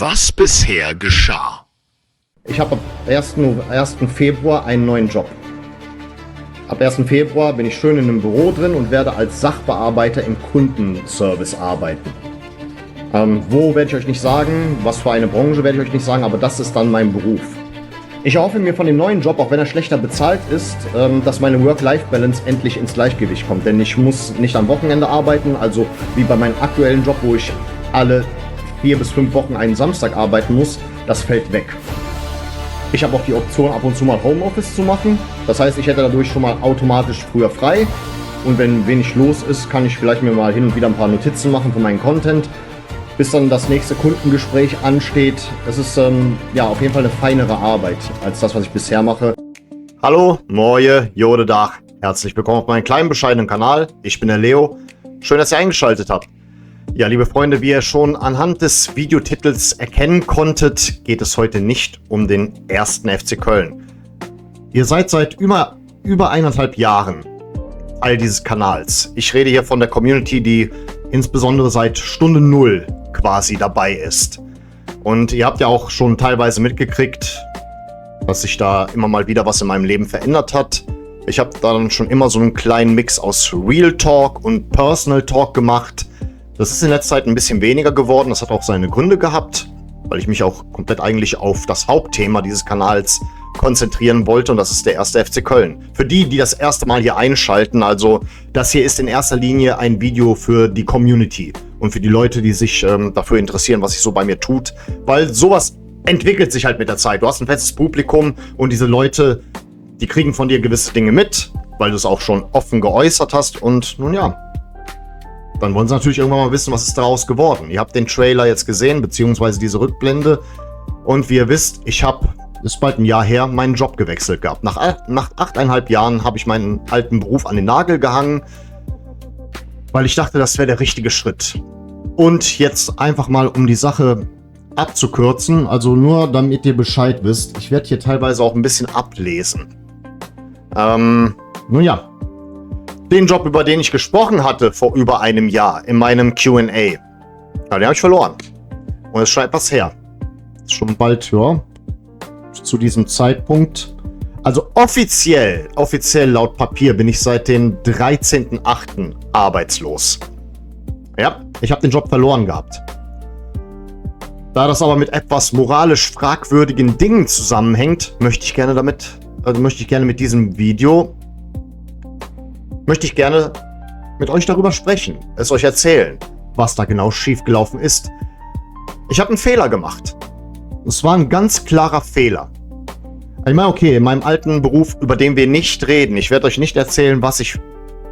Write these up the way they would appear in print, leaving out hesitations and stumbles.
Was bisher geschah. Ich habe ab 1. Februar einen neuen Job. Ab 1. Februar bin ich schön in einem Büro drin und werde als Sachbearbeiter im Kundenservice arbeiten. Wo werde ich euch nicht sagen, was für eine Branche werde ich euch nicht sagen, aber das ist dann mein Beruf. Ich erhoffe mir von dem neuen Job, auch wenn er schlechter bezahlt ist, dass meine Work-Life-Balance endlich ins Gleichgewicht kommt. Denn ich muss nicht am Wochenende arbeiten, also wie bei meinem aktuellen Job, wo ich alle 4 bis 5 Wochen einen Samstag arbeiten muss, das fällt weg. Ich habe auch die Option, ab und zu mal Homeoffice zu machen. Das heißt, ich hätte dadurch schon mal automatisch früher frei. Und wenn wenig los ist, kann ich vielleicht mir mal hin und wieder ein paar Notizen machen für meinen Content, bis dann das nächste Kundengespräch ansteht. Es ist ja auf jeden Fall eine feinere Arbeit als das, was ich bisher mache. Hallo, moje, jode Dach. Herzlich willkommen auf meinem kleinen bescheidenen Kanal. Ich bin der Leo. Schön, dass ihr eingeschaltet habt. Ja, liebe Freunde, wie ihr schon anhand des Videotitels erkennen konntet, geht es heute nicht um den 1. FC Köln. Ihr seid seit über 1,5 Jahren Teil dieses Kanals. Ich rede hier von der Community, die insbesondere seit Stunde 0 quasi dabei ist. Und ihr habt ja auch schon teilweise mitgekriegt, dass sich da immer mal wieder was in meinem Leben verändert hat. Ich habe dann schon immer so einen kleinen Mix aus Real Talk und Personal Talk gemacht. Das ist in letzter Zeit ein bisschen weniger geworden. Das hat auch seine Gründe gehabt, weil ich mich auch komplett eigentlich auf das Hauptthema dieses Kanals konzentrieren wollte, und das ist der 1. FC Köln. Für die, die das erste Mal hier einschalten, also das hier ist in erster Linie ein Video für die Community und für die Leute, die sich dafür interessieren, was sich so bei mir tut, weil sowas entwickelt sich halt mit der Zeit. Du hast ein festes Publikum und diese Leute, die kriegen von dir gewisse Dinge mit, weil du es auch schon offen geäußert hast, und nun ja, dann wollen sie natürlich irgendwann mal wissen, was ist daraus geworden. Ihr habt den Trailer jetzt gesehen, beziehungsweise diese Rückblende, und wie ihr wisst, ich habe, ist bald ein Jahr her, meinen Job gewechselt gehabt. Nach 8,5 Jahren habe ich meinen alten Beruf an den Nagel gehangen, weil ich dachte, das wäre der richtige Schritt. Und jetzt einfach mal, um die Sache abzukürzen, also nur damit ihr Bescheid wisst, ich werde hier teilweise auch ein bisschen ablesen. Nun ja, den Job, über den ich gesprochen hatte vor über einem Jahr in meinem Q&A, ja, den habe ich verloren. Und es ist schon etwas her. Ist schon bald, ja, zu diesem Zeitpunkt. Also offiziell laut Papier bin ich seit dem 13.08. arbeitslos. Ja, ich habe den Job verloren gehabt. Da das aber mit etwas moralisch fragwürdigen Dingen zusammenhängt, möchte ich gerne mit diesem Video mit euch darüber sprechen, es euch erzählen, was da genau schiefgelaufen ist. Ich habe einen Fehler gemacht. Es war ein ganz klarer Fehler. Ich meine, okay, in meinem alten Beruf, über den wir nicht reden, ich werde euch nicht erzählen, was ich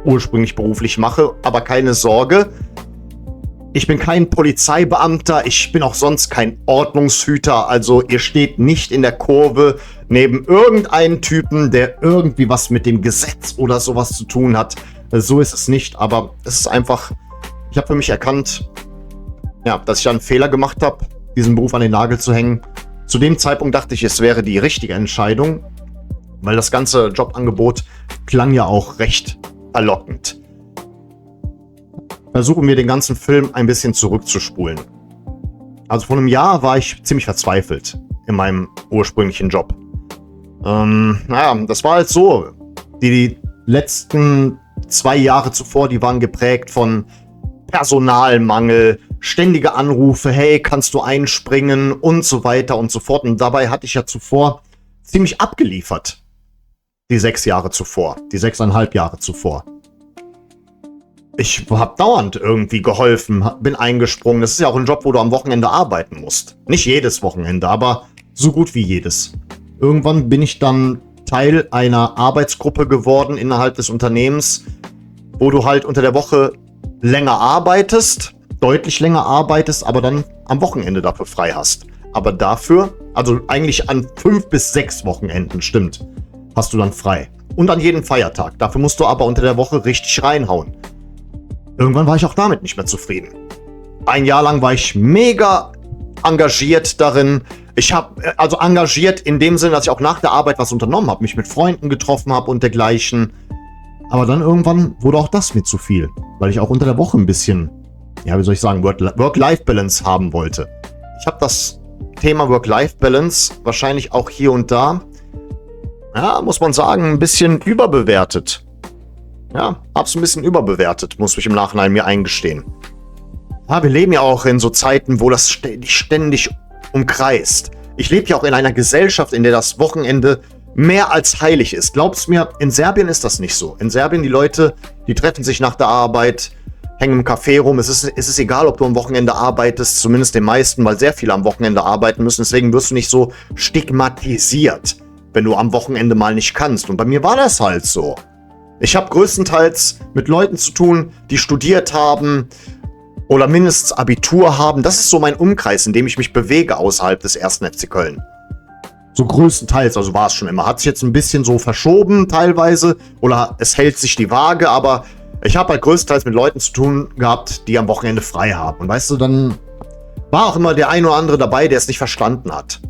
ursprünglich beruflich mache, aber keine Sorge, ich bin kein Polizeibeamter, ich bin auch sonst kein Ordnungshüter, also ihr steht nicht in der Kurve neben irgendeinen Typen, der irgendwie was mit dem Gesetz oder sowas zu tun hat. So ist es nicht, aber es ist einfach, ich habe für mich erkannt, ja, dass ich einen Fehler gemacht habe, diesen Beruf an den Nagel zu hängen. Zu dem Zeitpunkt dachte ich, es wäre die richtige Entscheidung, weil das ganze Jobangebot klang ja auch recht verlockend. Versuchen wir den ganzen Film ein bisschen zurückzuspulen. Also vor einem Jahr war ich ziemlich verzweifelt in meinem ursprünglichen Job. Naja, das war halt so. Die letzten 2 Jahre zuvor, die waren geprägt von Personalmangel, ständige Anrufe, hey, kannst du einspringen und so weiter und so fort. Und dabei hatte ich ja zuvor ziemlich abgeliefert. Die 6 Jahre zuvor, die 6,5 Jahre zuvor. Ich habe dauernd irgendwie geholfen, bin eingesprungen. Das ist ja auch ein Job, wo du am Wochenende arbeiten musst. Nicht jedes Wochenende, aber so gut wie jedes. Irgendwann bin ich dann Teil einer Arbeitsgruppe geworden innerhalb des Unternehmens, wo du halt unter der Woche länger arbeitest, deutlich länger arbeitest, aber dann am Wochenende dafür frei hast. Aber dafür, also eigentlich an 5 bis 6 Wochenenden, stimmt, hast du dann frei. Und an jedem Feiertag. Dafür musst du aber unter der Woche richtig reinhauen. Irgendwann war ich auch damit nicht mehr zufrieden. Ein Jahr lang war ich mega engagiert darin. Ich habe, also engagiert in dem Sinne, dass ich auch nach der Arbeit was unternommen habe, mich mit Freunden getroffen habe und dergleichen. Aber dann irgendwann wurde auch das mir zu viel, weil ich auch unter der Woche ein bisschen, ja, wie soll ich sagen, Work-Life-Balance haben wollte. Ich habe das Thema Work-Life-Balance wahrscheinlich auch hier und da, ja, muss man sagen, ein bisschen überbewertet. Ja, hab's ein bisschen überbewertet, muss ich im Nachhinein mir eingestehen. Ja, wir leben ja auch in so Zeiten, wo das ständig umkreist. Ich lebe ja auch in einer Gesellschaft, in der das Wochenende mehr als heilig ist. Glaubst mir, in Serbien ist das nicht so. In Serbien, die Leute, die treffen sich nach der Arbeit, hängen im Café rum. Es ist egal, ob du am Wochenende arbeitest, zumindest den meisten, weil sehr viele am Wochenende arbeiten müssen. Deswegen wirst du nicht so stigmatisiert, wenn du am Wochenende mal nicht kannst. Und bei mir war das halt so. Ich habe größtenteils mit Leuten zu tun, die studiert haben oder mindestens Abitur haben. Das ist so mein Umkreis, in dem ich mich bewege außerhalb des 1. FC Köln. So größtenteils, also war es schon immer. Hat sich jetzt ein bisschen so verschoben teilweise oder es hält sich die Waage, aber ich habe halt größtenteils mit Leuten zu tun gehabt, die am Wochenende frei haben. Und weißt du, dann war auch immer der ein oder andere dabei, der es nicht verstanden hat.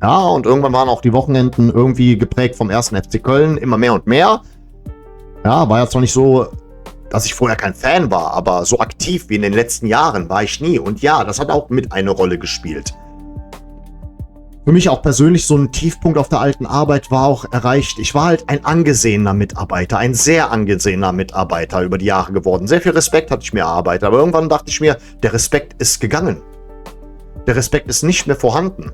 Ja, und irgendwann waren auch die Wochenenden irgendwie geprägt vom 1. FC Köln, immer mehr und mehr. Ja, war jetzt noch nicht so, dass ich vorher kein Fan war, aber so aktiv wie in den letzten Jahren war ich nie. Und ja, das hat auch mit eine Rolle gespielt. Für mich auch persönlich so ein Tiefpunkt auf der alten Arbeit war auch erreicht. Ich war halt ein angesehener Mitarbeiter, ein sehr angesehener Mitarbeiter über die Jahre geworden. Sehr viel Respekt hatte ich mir erarbeitet, aber irgendwann dachte ich mir, der Respekt ist gegangen. Der Respekt ist nicht mehr vorhanden.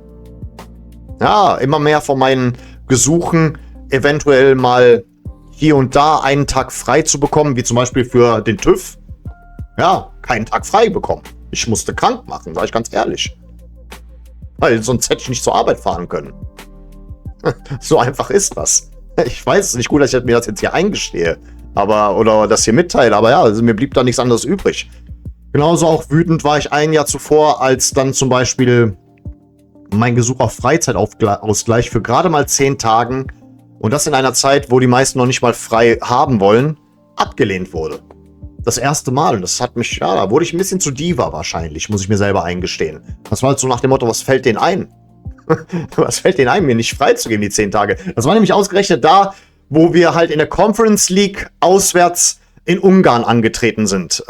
Ja, immer mehr von meinen Gesuchen, eventuell mal hier und da einen Tag frei zu bekommen, wie zum Beispiel für den TÜV. Ja, keinen Tag frei bekommen. Ich musste krank machen, sage ich ganz ehrlich. Weil sonst hätte ich nicht zur Arbeit fahren können. So einfach ist das. Ich weiß es nicht gut, dass ich mir das jetzt hier eingestehe. Oder das hier mitteile. Aber ja, also mir blieb da nichts anderes übrig. Genauso auch wütend war ich ein Jahr zuvor, als dann zum Beispiel mein Gesuch auf Freizeitausgleich für gerade mal 10 Tagen und das in einer Zeit, wo die meisten noch nicht mal frei haben wollen, abgelehnt wurde. Das erste Mal. Und das hat mich, ja, da wurde ich ein bisschen zu Diva wahrscheinlich, muss ich mir selber eingestehen. Das war halt so nach dem Motto, was fällt denen ein? Was fällt denen ein, mir nicht freizugeben, die 10 Tage? Das war nämlich ausgerechnet da, wo wir halt in der Conference League auswärts in Ungarn angetreten sind.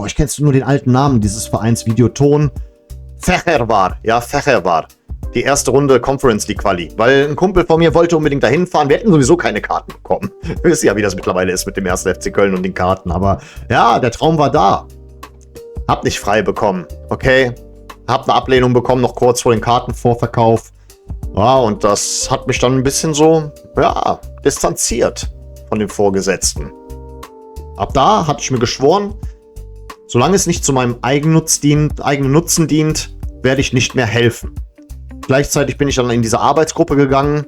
Ich kennst nur den alten Namen dieses Vereins, Videoton. Fehervar, ja, Fehervar. Die erste Runde Conference League Quali. Weil ein Kumpel von mir wollte unbedingt dahin fahren. Wir hätten sowieso keine Karten bekommen. Wir wissen ja, wie das mittlerweile ist mit dem 1. FC Köln und den Karten. Aber ja, der Traum war da. Hab nicht frei bekommen. Okay. Hab eine Ablehnung bekommen, noch kurz vor dem Kartenvorverkauf. Ja, und das hat mich dann ein bisschen so, ja, distanziert von dem Vorgesetzten. Ab da hatte ich mir geschworen, solange es nicht zu meinem eigenen Nutzen dient, werde ich nicht mehr helfen. Gleichzeitig bin ich dann in diese Arbeitsgruppe gegangen,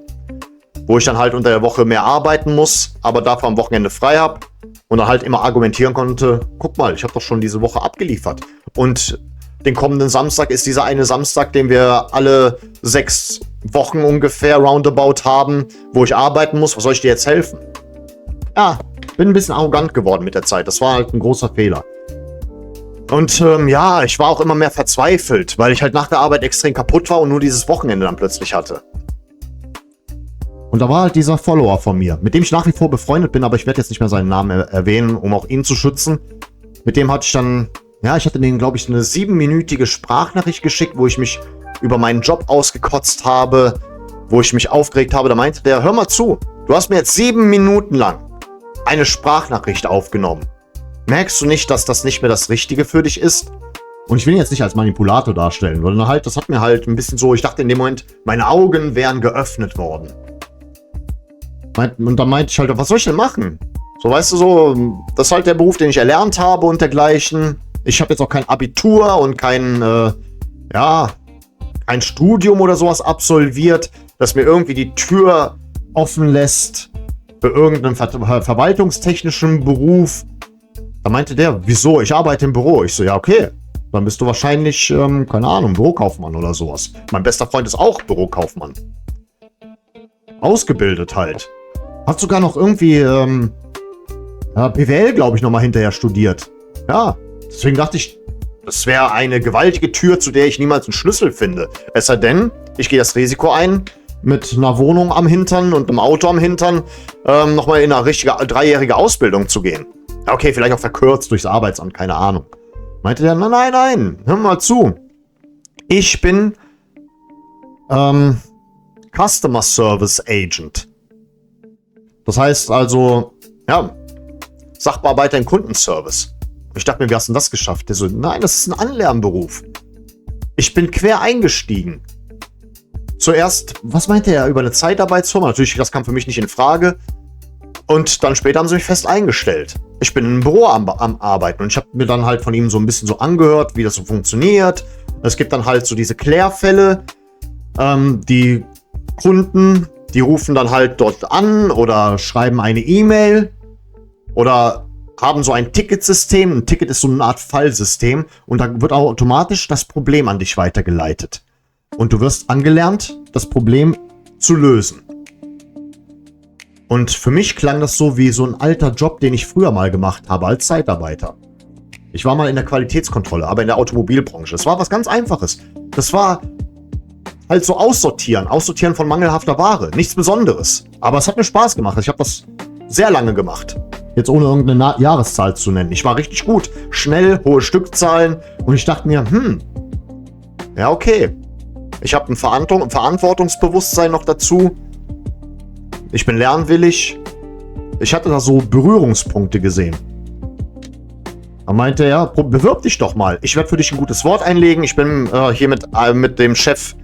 wo ich dann halt unter der Woche mehr arbeiten muss, aber dafür am Wochenende frei habe und dann halt immer argumentieren konnte, guck mal, ich habe doch schon diese Woche abgeliefert. Und den kommenden Samstag ist dieser eine Samstag, den wir alle 6 Wochen ungefähr roundabout haben, wo ich arbeiten muss. Was soll ich dir jetzt helfen? Ja, bin ein bisschen arrogant geworden mit der Zeit. Das war halt ein großer Fehler. Und ja, ich war auch immer mehr verzweifelt, weil ich halt nach der Arbeit extrem kaputt war und nur dieses Wochenende dann plötzlich hatte. Und da war halt dieser Follower von mir, mit dem ich nach wie vor befreundet bin, aber ich werde jetzt nicht mehr seinen Namen erwähnen, um auch ihn zu schützen. Mit dem hatte ich dann, ja, ich hatte denen, glaube ich, eine 7-minütige Sprachnachricht geschickt, wo ich mich über meinen Job ausgekotzt habe, wo ich mich aufgeregt habe. Da meinte der, hör mal zu, du hast mir jetzt 7 Minuten lang eine Sprachnachricht aufgenommen. Merkst du nicht, dass das nicht mehr das Richtige für dich ist? Und ich will ihn jetzt nicht als Manipulator darstellen, sondern halt, das hat mir halt ein bisschen so, ich dachte in dem Moment, meine Augen wären geöffnet worden. Und dann meinte ich halt, was soll ich denn machen? So, weißt du, so, das ist halt der Beruf, den ich erlernt habe und dergleichen. Ich habe jetzt auch kein Abitur und kein Studium oder sowas absolviert, das mir irgendwie die Tür offen lässt für irgendeinen verwaltungstechnischen Beruf. Da meinte der, wieso? Ich arbeite im Büro. Ich so, ja, okay. Dann bist du wahrscheinlich, keine Ahnung, Bürokaufmann oder sowas. Mein bester Freund ist auch Bürokaufmann. Ausgebildet halt. Hat sogar noch irgendwie, BWL, glaube ich, nochmal hinterher studiert. Ja, deswegen dachte ich, das wäre eine gewaltige Tür, zu der ich niemals einen Schlüssel finde. Es sei denn, ich gehe das Risiko ein, mit einer Wohnung am Hintern und einem Auto am Hintern nochmal in eine richtige 3-jährige Ausbildung zu gehen. Okay, vielleicht auch verkürzt durchs Arbeitsamt, keine Ahnung. Meinte der, nein, hör mal zu. Ich bin Customer Service Agent. Das heißt also, ja, Sachbearbeiter im Kundenservice. Ich dachte mir, wie hast du denn das geschafft? Der so, nein, das ist ein Anlernberuf. Ich bin quer eingestiegen. Zuerst, was meinte er, über eine Zeitarbeitsfirma? Natürlich, das kam für mich nicht in Frage. Und dann später haben sie mich fest eingestellt. Ich bin im Büro am Arbeiten und ich habe mir dann halt von ihm so ein bisschen so angehört, wie das so funktioniert. Es gibt dann halt so diese Klärfälle. Die Kunden, die rufen dann halt dort an oder schreiben eine E-Mail oder haben so ein Ticketsystem. Ein Ticket ist so eine Art Fallsystem und dann wird auch automatisch das Problem an dich weitergeleitet. Und du wirst angelernt, das Problem zu lösen. Und für mich klang das so wie so ein alter Job, den ich früher mal gemacht habe als Zeitarbeiter. Ich war mal in der Qualitätskontrolle, aber in der Automobilbranche. Das war was ganz Einfaches. Das war halt so Aussortieren von mangelhafter Ware. Nichts Besonderes. Aber es hat mir Spaß gemacht. Ich habe das sehr lange gemacht. Jetzt ohne irgendeine Jahreszahl zu nennen. Ich war richtig gut. Schnell, hohe Stückzahlen. Und ich dachte mir, ja okay. Ich habe ein Verantwortungsbewusstsein noch dazu. Ich bin lernwillig. Ich hatte da so Berührungspunkte gesehen. Er meinte, ja, bewirb dich doch mal. Ich werde für dich ein gutes Wort einlegen. Ich bin hier mit dem Chef,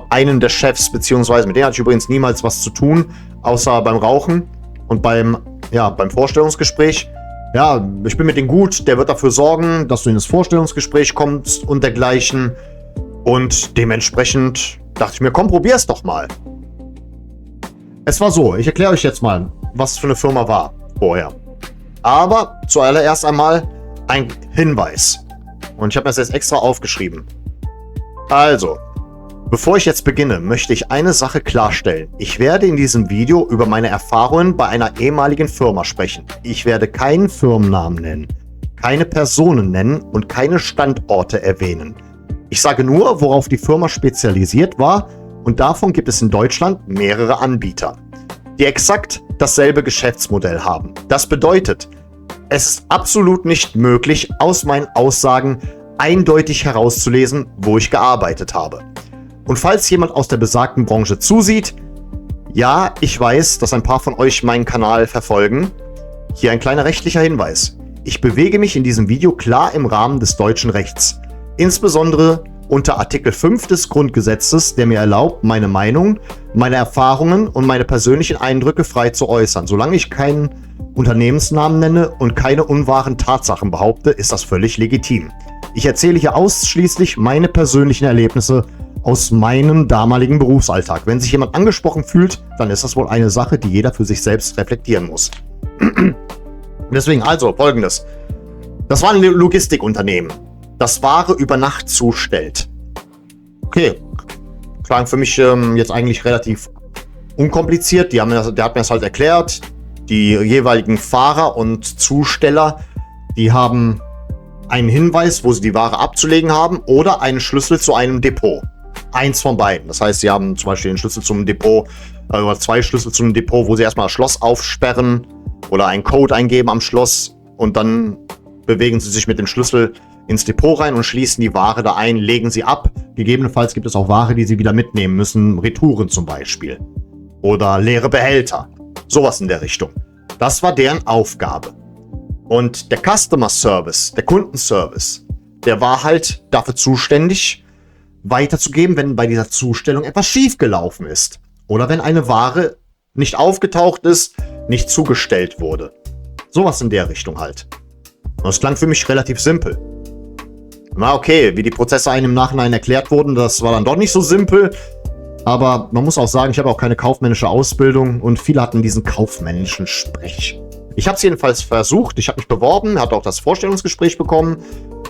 einen der Chefs, beziehungsweise mit dem hatte ich übrigens niemals was zu tun, außer beim Rauchen und beim Vorstellungsgespräch. Ja, ich bin mit dem gut. Der wird dafür sorgen, dass du in das Vorstellungsgespräch kommst und dergleichen. Und dementsprechend dachte ich mir, komm, probier's doch mal. Es war so, ich erkläre euch jetzt mal, was für eine Firma war vorher. Aber zuallererst einmal ein Hinweis. Und ich habe das jetzt extra aufgeschrieben. Also, bevor ich jetzt beginne, möchte ich eine Sache klarstellen. Ich werde in diesem Video über meine Erfahrungen bei einer ehemaligen Firma sprechen. Ich werde keinen Firmennamen nennen, keine Personen nennen und keine Standorte erwähnen. Ich sage nur, worauf die Firma spezialisiert war, und davon gibt es in Deutschland mehrere Anbieter, die exakt dasselbe Geschäftsmodell haben. Das bedeutet, es ist absolut nicht möglich, aus meinen Aussagen eindeutig herauszulesen, wo ich gearbeitet habe. Und falls jemand aus der besagten Branche zusieht, ja, ich weiß, dass ein paar von euch meinen Kanal verfolgen. Hier ein kleiner rechtlicher Hinweis. Ich bewege mich in diesem Video klar im Rahmen des deutschen Rechts. Insbesondere unter Artikel 5 des Grundgesetzes, der mir erlaubt, meine Meinung, meine Erfahrungen und meine persönlichen Eindrücke frei zu äußern. Solange ich keinen Unternehmensnamen nenne und keine unwahren Tatsachen behaupte, ist das völlig legitim. Ich erzähle hier ausschließlich meine persönlichen Erlebnisse aus meinem damaligen Berufsalltag. Wenn sich jemand angesprochen fühlt, dann ist das wohl eine Sache, die jeder für sich selbst reflektieren muss. Deswegen also Folgendes. Das war ein Logistikunternehmen, das Ware über Nacht zustellt. Okay, klang für mich jetzt eigentlich relativ unkompliziert. Der hat mir das halt erklärt. Die jeweiligen Fahrer und Zusteller, die haben einen Hinweis, wo sie die Ware abzulegen haben, oder einen Schlüssel zu einem Depot. Eins von beiden. Das heißt, sie haben zum Beispiel den Schlüssel zum Depot oder zwei Schlüssel zum Depot, wo sie erstmal das Schloss aufsperren oder einen Code eingeben am Schloss und dann bewegen sie sich mit dem Schlüssel ins Depot rein und schließen die Ware da ein, legen sie ab. Gegebenenfalls gibt es auch Ware, die sie wieder mitnehmen müssen, Retouren zum Beispiel. Oder leere Behälter. Sowas in der Richtung. Das war deren Aufgabe. Und der Customer Service, der Kundenservice, der war halt dafür zuständig, weiterzugeben, wenn bei dieser Zustellung etwas schiefgelaufen ist. Oder wenn eine Ware nicht aufgetaucht ist, nicht zugestellt wurde. Sowas in der Richtung halt. Und das klang für mich relativ simpel. Na okay, wie die Prozesse einem im Nachhinein erklärt wurden, das war dann doch nicht so simpel. Aber man muss auch sagen, ich habe auch keine kaufmännische Ausbildung und viele hatten diesen kaufmännischen Sprech. Ich habe es jedenfalls versucht, ich habe mich beworben, hatte auch das Vorstellungsgespräch bekommen.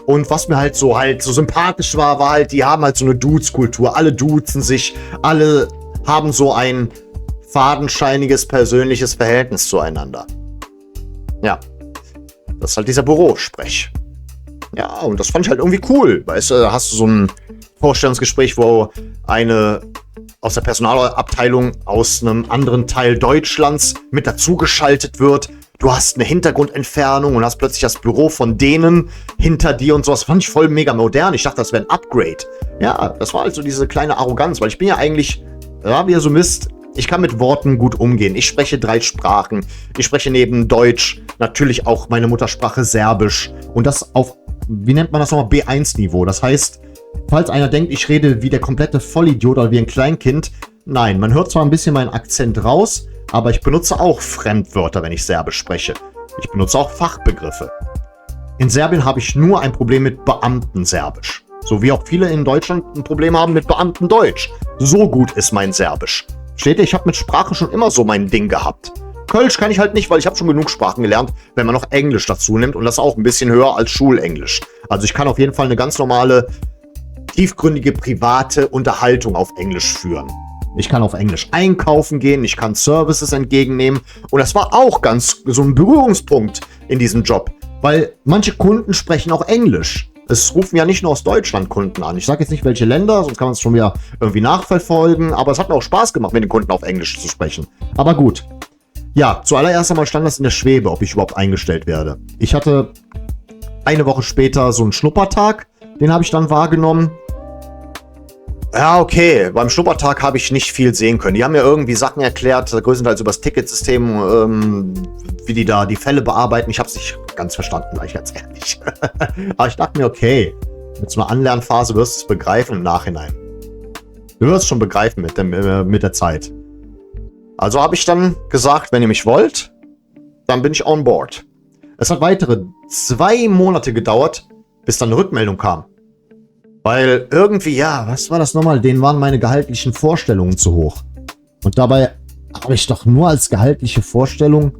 Und was mir halt so sympathisch war, war halt, die haben halt so eine Dudes-Kultur. Alle duzen sich, alle haben so ein fadenscheiniges, persönliches Verhältnis zueinander. Ja, das ist halt dieser Bürosprech. Ja, und das fand ich halt irgendwie cool. Weißt du, da hast du so ein Vorstellungsgespräch, wo eine aus der Personalabteilung aus einem anderen Teil Deutschlands mit dazugeschaltet wird. du hast eine Hintergrundentfernung und hast plötzlich das Büro von denen hinter dir und sowas. Fand ich voll mega modern. Ich dachte, das wäre ein Upgrade. Ja, das war also diese kleine Arroganz, weil ich bin ja eigentlich, ja, wie ihr so wisst, ich kann mit Worten gut umgehen. Ich spreche 3 Sprachen. Ich spreche neben Deutsch natürlich auch meine Muttersprache Serbisch. Und das auf, wie nennt man das nochmal, B1-Niveau. Das heißt, falls einer denkt, ich rede wie der komplette Vollidiot oder wie ein Kleinkind, nein, man hört zwar ein bisschen meinen Akzent raus, aber ich benutze auch Fremdwörter, wenn ich Serbisch spreche. Ich benutze auch Fachbegriffe. In Serbien habe ich nur ein Problem mit Beamten-Serbisch. So wie auch viele in Deutschland ein Problem haben mit Beamten-Deutsch. So gut ist mein Serbisch. Steht ihr, ich habe mit Sprache schon immer so mein Ding gehabt. Kölsch kann ich halt nicht, weil ich habe schon genug Sprachen gelernt, wenn man noch Englisch dazu nimmt und das auch ein bisschen höher als Schulenglisch. Also ich kann auf jeden Fall eine ganz normale, tiefgründige, private Unterhaltung auf Englisch führen. Ich kann auf Englisch einkaufen gehen, ich kann Services entgegennehmen und das war auch ganz so ein Berührungspunkt in diesem Job, weil manche Kunden sprechen auch Englisch. Es rufen ja nicht nur aus Deutschland Kunden an. Ich sage jetzt nicht, welche Länder, sonst kann man es schon wieder irgendwie nachverfolgen. Aber es hat mir auch Spaß gemacht, mit den Kunden auf Englisch zu sprechen. Aber gut. Ja, zuallererst einmal stand das in der Schwebe, ob ich überhaupt eingestellt werde. Ich hatte eine Woche später so einen Schnuppertag. Den habe ich dann wahrgenommen. Ja, okay. Beim Schnuppertag habe ich nicht viel sehen können. Die haben mir irgendwie Sachen erklärt, größtenteils über das Ticketsystem, wie die da die Fälle bearbeiten. Ich habe es nicht ganz verstanden, war ich ganz ehrlich. Aber ich dachte mir, okay, mit so einer Anlernphase wirst du es begreifen im Nachhinein. Du wirst es schon begreifen mit der Zeit. Also habe ich dann gesagt, wenn ihr mich wollt, dann bin ich on board. Es hat weitere 2 Monate gedauert, bis dann eine Rückmeldung kam. Weil irgendwie, ja, was war das nochmal? Denen waren meine gehaltlichen Vorstellungen zu hoch. Und dabei habe ich doch nur als gehaltliche Vorstellung...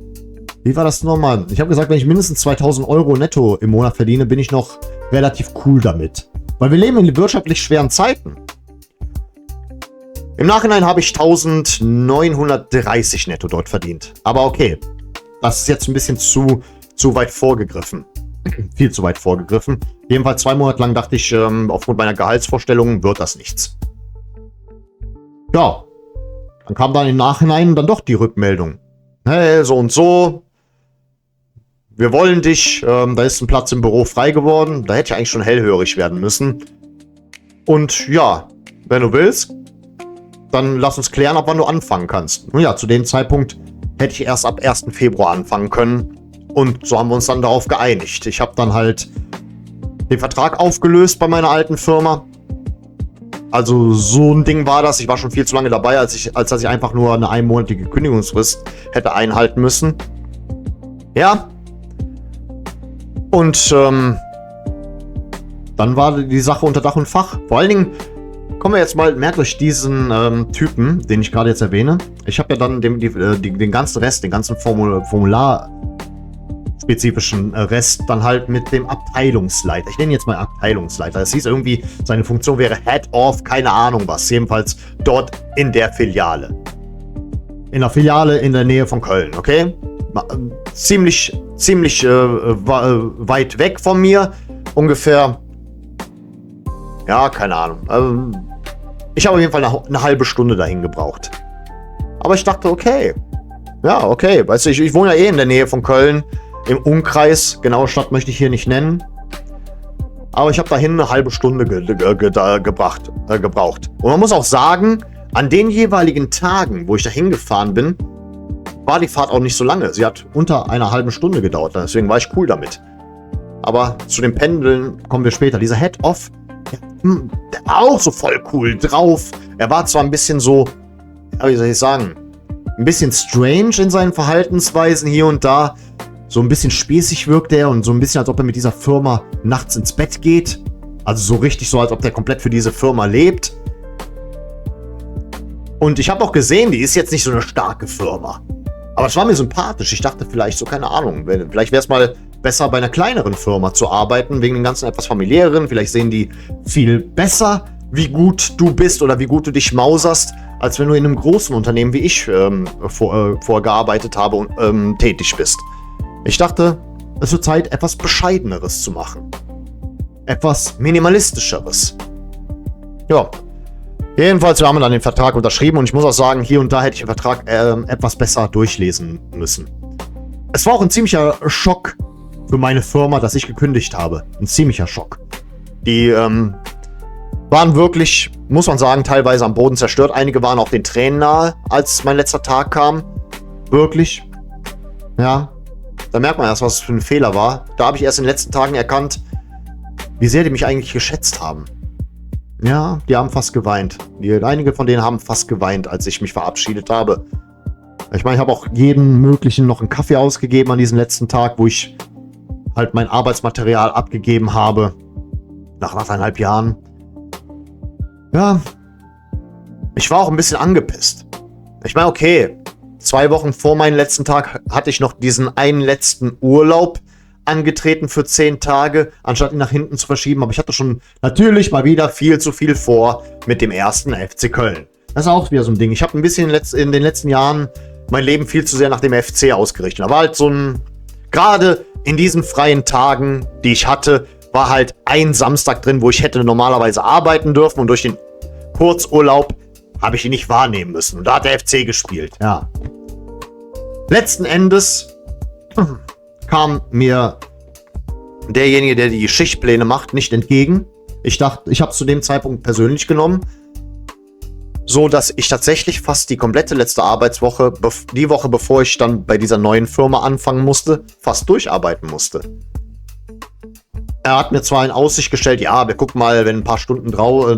Wie war das nochmal? Ich habe gesagt, wenn ich mindestens 2000 Euro netto im Monat verdiene, bin ich noch relativ cool damit. Weil wir leben in wirtschaftlich schweren Zeiten. Im Nachhinein habe ich 1930 netto dort verdient. Aber okay, das ist jetzt ein bisschen zu weit vorgegriffen. Viel zu weit vorgegriffen. Jedenfalls 2 Monate lang dachte ich, aufgrund meiner Gehaltsvorstellungen wird das nichts. Ja, dann kam dann im Nachhinein dann doch die Rückmeldung. Hey, so und so. Wir wollen dich. Da ist ein Platz im Büro frei geworden. Da hätte ich eigentlich schon hellhörig werden müssen. Und ja, wenn du willst, dann lass uns klären, ab wann du anfangen kannst. Nun ja, zu dem Zeitpunkt hätte ich erst ab 1. Februar anfangen können. Und so haben wir uns dann darauf geeinigt. Ich habe dann halt den Vertrag aufgelöst bei meiner alten Firma. Also so ein Ding war das. Ich war schon viel zu lange dabei, als dass ich einfach nur eine einmonatige Kündigungsfrist hätte einhalten müssen. Ja. Und dann war die Sache unter Dach und Fach. Vor allen Dingen, kommen wir jetzt mal, merkt euch diesen Typen, den ich gerade jetzt erwähne. Ich habe ja dann den ganzen Rest, den ganzen formularspezifischen Rest dann halt mit dem Abteilungsleiter. Ich nenne jetzt mal Abteilungsleiter. Es hieß irgendwie, seine Funktion wäre Head of, keine Ahnung was. Jedenfalls dort in der Filiale. In der Filiale in der Nähe von Köln, okay? Ziemlich weit weg von mir. Ungefähr, ja, keine Ahnung. Ich habe auf jeden Fall eine halbe Stunde dahin gebraucht. Aber ich dachte, okay. Ja, okay. Weißt du, ich wohne ja eh in der Nähe von Köln. Im Umkreis. Genaue Stadt möchte ich hier nicht nennen. Aber ich habe dahin eine halbe Stunde gebraucht. Und man muss auch sagen, an den jeweiligen Tagen, wo ich dahin gefahren bin, war die Fahrt auch nicht so lange. Sie hat unter einer halben Stunde gedauert. Deswegen war ich cool damit. Aber zu den Pendeln kommen wir später. Dieser Head-Off, der war auch so voll cool drauf. Er war zwar ein bisschen so, wie soll ich sagen, ein bisschen strange in seinen Verhaltensweisen hier und da. So ein bisschen spießig wirkt er und so ein bisschen, als ob er mit dieser Firma nachts ins Bett geht. Also so richtig so, als ob der komplett für diese Firma lebt. Und ich habe auch gesehen, die ist jetzt nicht so eine starke Firma. Aber es war mir sympathisch. Ich dachte vielleicht so, keine Ahnung, vielleicht wäre es mal besser bei einer kleineren Firma zu arbeiten, wegen dem ganzen etwas familiären. Vielleicht sehen die viel besser, wie gut du bist oder wie gut du dich mauserst, als wenn du in einem großen Unternehmen wie ich vorgearbeitet habe und tätig bist. Ich dachte, es wird Zeit, etwas Bescheideneres zu machen. Etwas Minimalistischeres. Ja. Jedenfalls, wir haben dann den Vertrag unterschrieben und ich muss auch sagen, hier und da hätte ich den Vertrag etwas besser durchlesen müssen. Es war auch ein ziemlicher Schock für meine Firma, dass ich gekündigt habe. Ein ziemlicher Schock. Die waren wirklich, muss man sagen, teilweise am Boden zerstört. Einige waren auch den Tränen nahe, als mein letzter Tag kam. Wirklich. Ja. Da merkt man erst, was es für ein Fehler war. Da habe ich erst in den letzten Tagen erkannt, wie sehr die mich eigentlich geschätzt haben. Ja, die haben fast geweint. Einige von denen haben fast geweint, als ich mich verabschiedet habe. Ich meine, ich habe auch jedem möglichen noch einen Kaffee ausgegeben an diesem letzten Tag, wo ich halt mein Arbeitsmaterial abgegeben habe. Nach 8,5 Jahren. Ja. Ich war auch ein bisschen angepisst. Ich meine, okay, 2 Wochen vor meinem letzten Tag hatte ich noch diesen einen letzten Urlaub angetreten für 10 Tage, anstatt ihn nach hinten zu verschieben. Aber ich hatte schon natürlich mal wieder viel zu viel vor mit dem ersten FC Köln. Das ist auch wieder so ein Ding. Ich habe ein bisschen in den letzten Jahren mein Leben viel zu sehr nach dem FC ausgerichtet. Aber halt so ein, gerade in diesen freien Tagen, die ich hatte, war halt ein Samstag drin, wo ich hätte normalerweise arbeiten dürfen, und durch den Kurzurlaub habe ich ihn nicht wahrnehmen müssen. Und da hat der FC gespielt. Ja. Letzten Endes kam mir derjenige, der die Schichtpläne macht, nicht entgegen. Ich dachte, ich habe es zu dem Zeitpunkt persönlich genommen, so dass ich tatsächlich fast die komplette letzte Arbeitswoche, die Woche bevor ich dann bei dieser neuen Firma anfangen musste, fast durcharbeiten musste. Er hat mir zwar in Aussicht gestellt, ja, wir gucken mal, wenn ein paar Stunden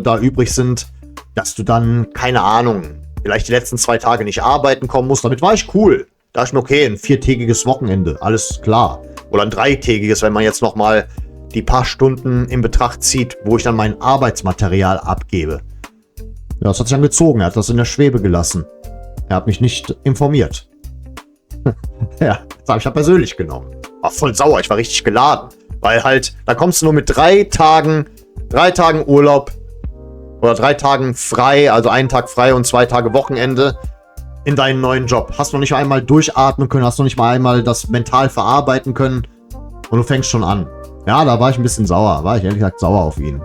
da übrig sind, dass du dann, keine Ahnung, vielleicht die letzten 2 Tage nicht arbeiten kommen musst. Damit war ich cool. Da ist mir okay, ein 4-tägiges Wochenende, alles klar. Oder ein 3-tägiges, wenn man jetzt nochmal die paar Stunden in Betracht zieht, wo ich dann mein Arbeitsmaterial abgebe. Ja, das hat sich dann gezogen, er hat das in der Schwebe gelassen. Er hat mich nicht informiert. Ja, das habe ich ja persönlich genommen. War voll sauer, ich war richtig geladen. Weil halt, da kommst du nur mit 3 Tagen Urlaub oder 3 Tagen frei, also einen Tag frei und 2 Tage Wochenende in deinen neuen Job. Hast noch nicht einmal durchatmen können, hast noch nicht mal einmal das mental verarbeiten können und du fängst schon an. Ja, da war ich ein bisschen sauer, war ich ehrlich gesagt sauer auf ihn.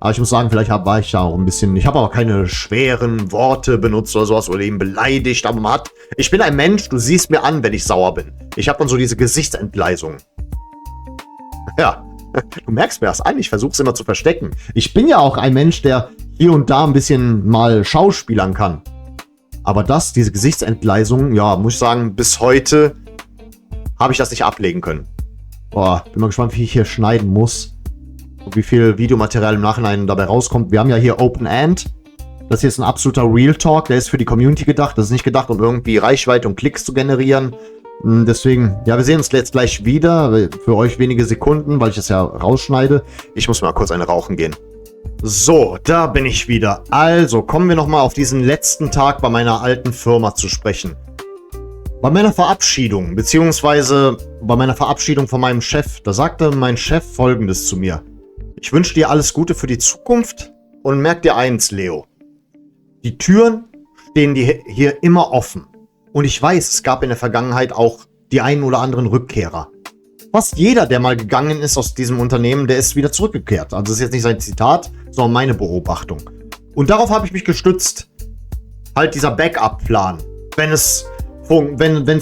Aber ich muss sagen, vielleicht war ich da auch ein bisschen, ich habe aber keine schweren Worte benutzt oder sowas oder ihn beleidigt, aber ich bin ein Mensch, du siehst mir an, wenn ich sauer bin. Ich habe dann so diese Gesichtsentgleisung. Ja, du merkst mir das an, ich versuche es immer zu verstecken. Ich bin ja auch ein Mensch, der hier und da ein bisschen mal schauspielern kann. Aber diese Gesichtsentgleisung, ja, muss ich sagen, bis heute habe ich das nicht ablegen können. Boah, bin mal gespannt, wie ich hier schneiden muss. Und wie viel Videomaterial im Nachhinein dabei rauskommt. Wir haben ja hier Open End. Das hier ist ein absoluter Real Talk. Der ist für die Community gedacht. Das ist nicht gedacht, um irgendwie Reichweite und Klicks zu generieren. Deswegen, ja, wir sehen uns jetzt gleich wieder. Für euch wenige Sekunden, weil ich das ja rausschneide. Ich muss mal kurz eine rauchen gehen. So, da bin ich wieder. Also, kommen wir nochmal auf diesen letzten Tag bei meiner alten Firma zu sprechen. Bei meiner Verabschiedung, beziehungsweise bei meiner Verabschiedung von meinem Chef, da sagte mein Chef Folgendes zu mir. Ich wünsche dir alles Gute für die Zukunft und merk dir eins, Leo. Die Türen stehen dir hier immer offen. Und ich weiß, es gab in der Vergangenheit auch die einen oder anderen Rückkehrer. Fast jeder, der mal gegangen ist aus diesem Unternehmen, der ist wieder zurückgekehrt. Also das ist jetzt nicht sein Zitat, sondern meine Beobachtung. Und darauf habe ich mich gestützt. Halt dieser Backup-Plan. Wenn es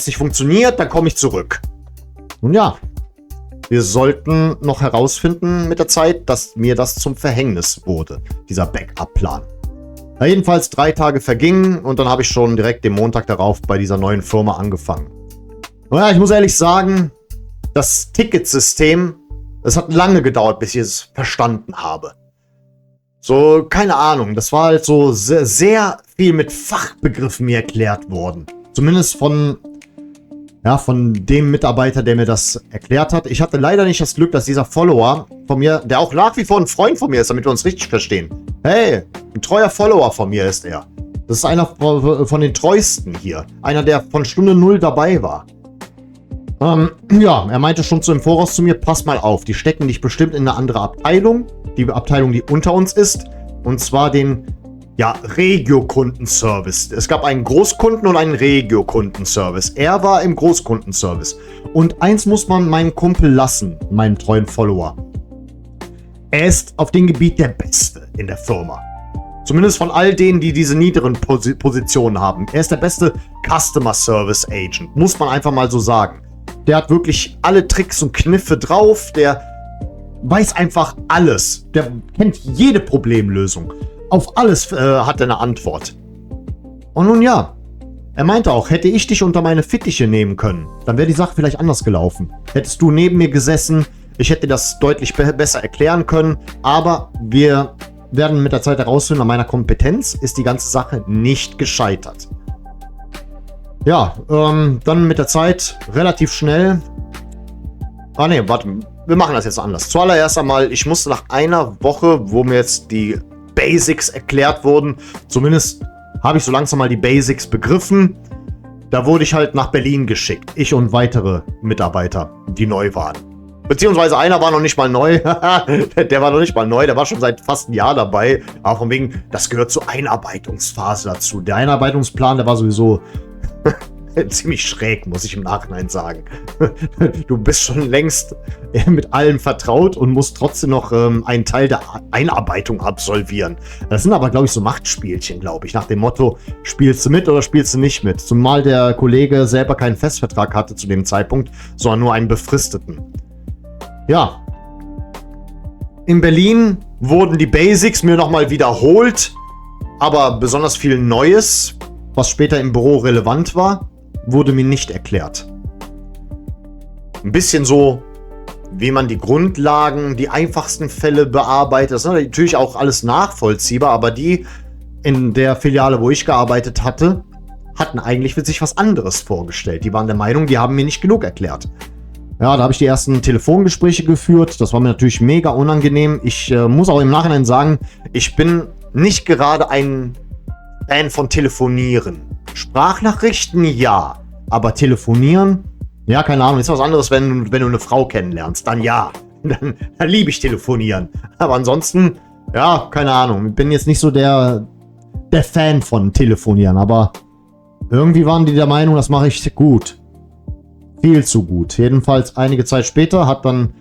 nicht funktioniert, dann komme ich zurück. Nun ja, wir sollten noch herausfinden mit der Zeit, dass mir das zum Verhängnis wurde. Dieser Backup-Plan. Ja, jedenfalls 3 Tage vergingen und dann habe ich schon direkt den Montag darauf bei dieser neuen Firma angefangen. Naja, ich muss ehrlich sagen, das Ticketsystem, es hat lange gedauert, bis ich es verstanden habe. So, keine Ahnung, das war halt so sehr, sehr viel mit Fachbegriffen mir erklärt worden. Zumindest von dem Mitarbeiter, der mir das erklärt hat. Ich hatte leider nicht das Glück, dass dieser Follower von mir, der auch nach wie vor ein Freund von mir ist, damit wir uns richtig verstehen. Hey, ein treuer Follower von mir ist er. Das ist einer von den treuesten hier. Einer, der von Stunde 0 dabei war. Ja, er meinte schon im Voraus zu mir, pass mal auf, die stecken dich bestimmt in eine andere Abteilung. Die Abteilung, die unter uns ist. Und zwar den, ja, Regio-Kundenservice. Es gab einen Großkunden- und einen Regio-Kundenservice. Er war im Großkundenservice. Und eins muss man meinem Kumpel lassen, meinem treuen Follower. Er ist auf dem Gebiet der Beste in der Firma. Zumindest von all denen, die diese niederen Positionen haben. Er ist der beste Customer Service Agent, muss man einfach mal so sagen. Der hat wirklich alle Tricks und Kniffe drauf, der weiß einfach alles. Der kennt jede Problemlösung. Auf alles hat er eine Antwort. Und nun ja, er meinte auch, hätte ich dich unter meine Fittiche nehmen können, dann wäre die Sache vielleicht anders gelaufen. Hättest du neben mir gesessen, ich hätte das deutlich besser erklären können, aber wir werden mit der Zeit herausfinden, an meiner Kompetenz ist die ganze Sache nicht gescheitert. Ja, dann mit der Zeit relativ schnell. Ah ne, warte, wir machen das jetzt anders. Zuallererst einmal, ich musste nach einer Woche, wo mir jetzt die Basics erklärt wurden, zumindest habe ich so langsam mal die Basics begriffen. Da wurde ich halt nach Berlin geschickt. Ich und weitere Mitarbeiter, die neu waren. Beziehungsweise einer war noch nicht mal neu. Der war noch nicht mal neu, der war schon seit fast einem Jahr dabei. Aber von wegen, das gehört zur Einarbeitungsphase dazu. Der Einarbeitungsplan, der war sowieso ziemlich schräg, muss ich im Nachhinein sagen. Du bist schon längst mit allem vertraut und musst trotzdem noch einen Teil der Einarbeitung absolvieren. Das sind aber, glaube ich, so Machtspielchen, glaube ich. Nach dem Motto, spielst du mit oder spielst du nicht mit? Zumal der Kollege selber keinen Festvertrag hatte zu dem Zeitpunkt, sondern nur einen befristeten. Ja. In Berlin wurden die Basics mir nochmal wiederholt, aber besonders viel Neues, was später im Büro relevant war, wurde mir nicht erklärt. Ein bisschen so, wie man die Grundlagen, die einfachsten Fälle bearbeitet. Das ist natürlich auch alles nachvollziehbar, aber die in der Filiale, wo ich gearbeitet hatte, hatten eigentlich für sich was anderes vorgestellt. Die waren der Meinung, die haben mir nicht genug erklärt. Ja, da habe ich die ersten Telefongespräche geführt. Das war mir natürlich mega unangenehm. Ich muss auch im Nachhinein sagen, ich bin nicht gerade ein Fan von Telefonieren. Sprachnachrichten, ja. Aber telefonieren, ja, keine Ahnung. Ist was anderes, wenn du eine Frau kennenlernst. Dann ja. Dann liebe ich telefonieren. Aber ansonsten, ja, keine Ahnung. Ich bin jetzt nicht so der Fan von Telefonieren. Aber irgendwie waren die der Meinung, das mache ich gut. Viel zu gut. Jedenfalls einige Zeit später hat dann